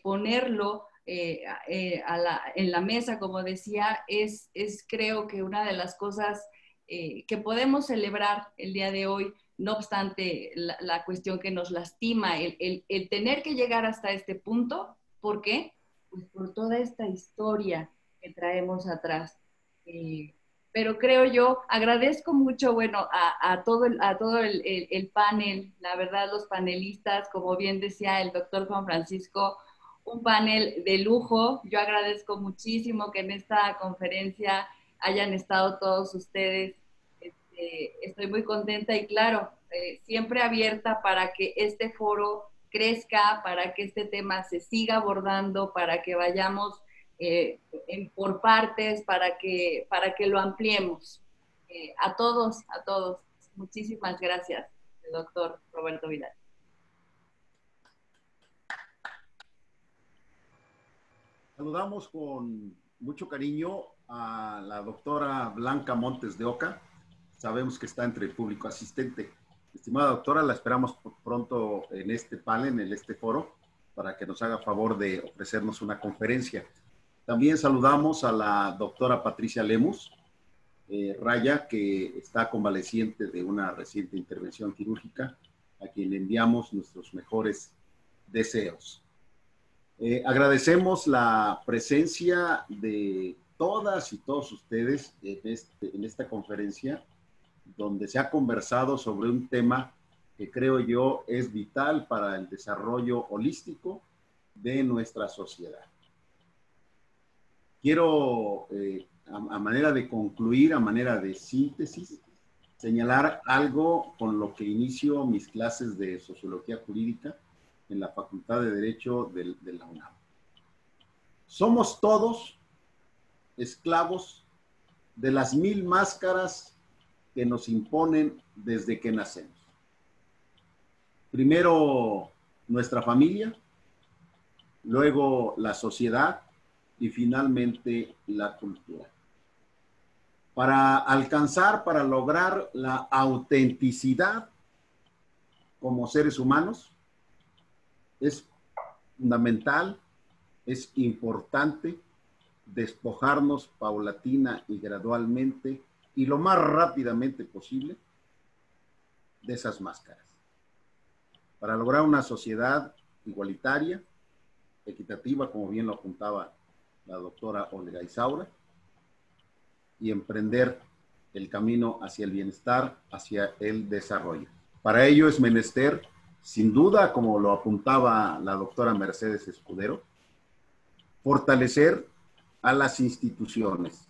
ponerlo en la mesa, como decía, es creo que una de las cosas que podemos celebrar el día de hoy, no obstante la cuestión que nos lastima, el tener que llegar hasta este punto. ¿Por qué? Pues por toda esta historia que traemos atrás. Pero creo yo, agradezco mucho, bueno, a todo el panel, la verdad, los panelistas, como bien decía el doctor Juan Francisco, un panel de lujo. Yo agradezco muchísimo que en esta conferencia hayan estado todos ustedes. Estoy muy contenta y claro, siempre abierta para que este foro crezca, para que este tema se siga abordando, para que vayamos por partes, para que lo ampliemos. A todos, muchísimas gracias, doctor Roberto Vidal. Saludamos con mucho cariño a la doctora Blanca Montes de Oca. Sabemos que está entre el público asistente. Estimada doctora, la esperamos pronto en este panel, en este foro, para que nos haga favor de ofrecernos una conferencia. También saludamos a la doctora Patricia Lemus Raya, que está convaleciente de una reciente intervención quirúrgica, a quien enviamos nuestros mejores deseos. Agradecemos la presencia de todas y todos ustedes en esta conferencia, donde se ha conversado sobre un tema que creo yo es vital para el desarrollo holístico de nuestra sociedad. Quiero, a manera de concluir, a manera de síntesis, señalar algo con lo que inicio mis clases de Sociología Jurídica en la Facultad de Derecho de la UNAM. Somos todos esclavos de las 1000 máscaras que nos imponen desde que nacemos. Primero nuestra familia, luego la sociedad y finalmente la cultura. Para lograr la autenticidad como seres humanos, es fundamental, es importante despojarnos paulatina y gradualmente y lo más rápidamente posible de esas máscaras. Para lograr una sociedad igualitaria, equitativa, como bien lo apuntaba la doctora Olga Isaura, y emprender el camino hacia el bienestar, hacia el desarrollo. Para ello es menester, sin duda, como lo apuntaba la doctora Mercedes Escudero, fortalecer a las instituciones.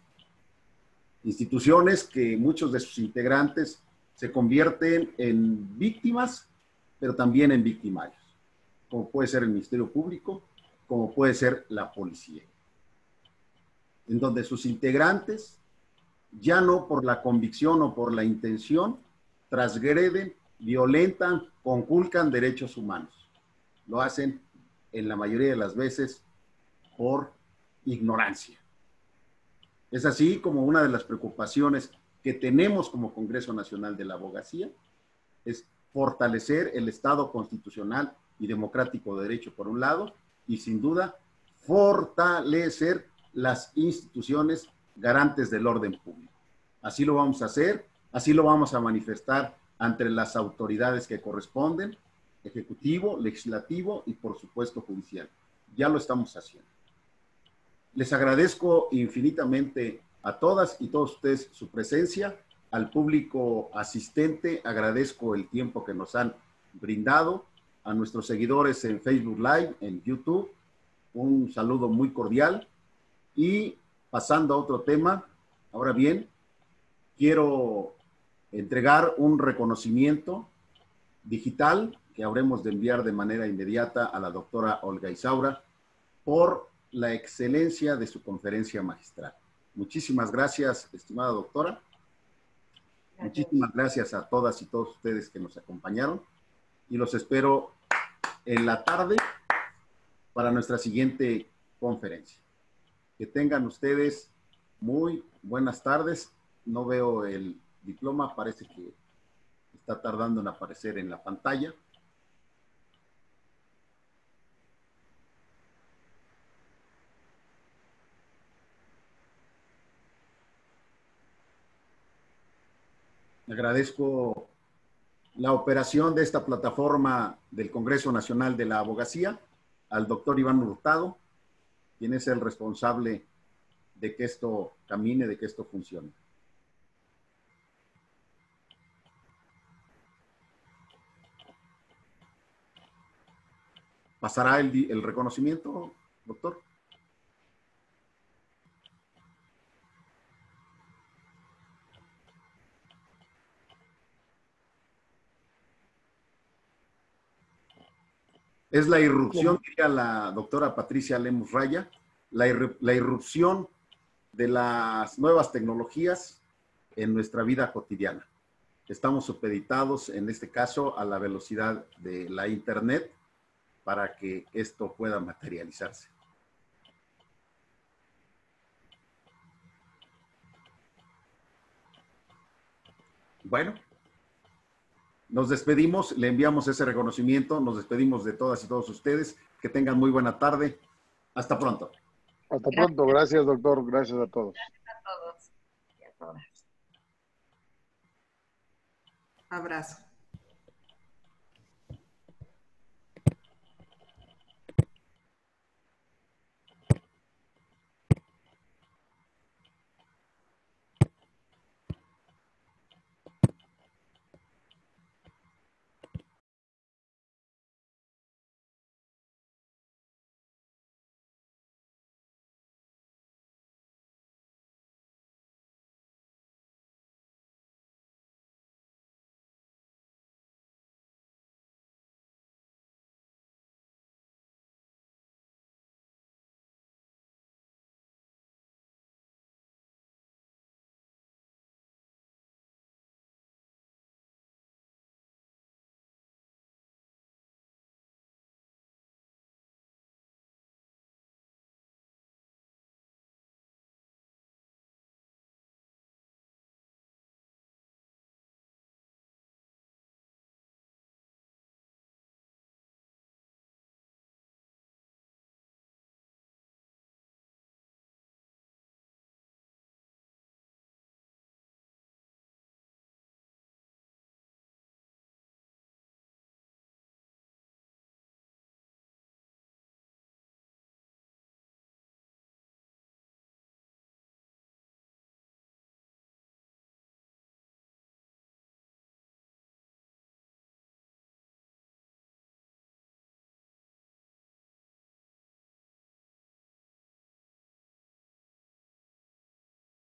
Instituciones que muchos de sus integrantes se convierten en víctimas, pero también en victimarios, como puede ser el Ministerio Público, como puede ser la policía, en donde sus integrantes, ya no por la convicción o por la intención, transgreden, violentan, conculcan derechos humanos. Lo hacen en la mayoría de las veces por ignorancia. Es así como una de las preocupaciones que tenemos como Congreso Nacional de la Abogacía es fortalecer el Estado constitucional y democrático de derecho por un lado, y sin duda fortalecer las instituciones garantes del orden público. Así lo vamos a hacer, así lo vamos a manifestar ante las autoridades que corresponden, ejecutivo, legislativo y por supuesto judicial. Ya lo estamos haciendo. Les agradezco infinitamente a todas y todos ustedes su presencia, al público asistente agradezco el tiempo que nos han brindado, a nuestros seguidores en Facebook Live, en YouTube, un saludo muy cordial. Y pasando a otro tema, ahora bien, quiero entregar un reconocimiento digital que habremos de enviar de manera inmediata a la doctora Olga Isaura por la excelencia de su conferencia magistral. Muchísimas gracias, estimada doctora. Muchísimas gracias a todas y todos ustedes que nos acompañaron y los espero en la tarde para nuestra siguiente conferencia. Que tengan ustedes muy buenas tardes. No veo el diploma, parece que está tardando en aparecer en la pantalla. Agradezco la operación de esta plataforma del Congreso Nacional de la Abogacía al doctor Iván Hurtado, quien es el responsable de que esto camine, de que esto funcione. ¿Pasará el reconocimiento, doctor? Es la irrupción, diría la doctora Patricia Lemus Raya, la irrupción de las nuevas tecnologías en nuestra vida cotidiana. Estamos supeditados, en este caso, a la velocidad de la Internet para que esto pueda materializarse. Bueno, nos despedimos, le enviamos ese reconocimiento, nos despedimos de todas y todos ustedes. Que tengan muy buena tarde. Hasta pronto. Hasta pronto. Gracias, doctor. Gracias a todos. Gracias a todos y a todas. Abrazo.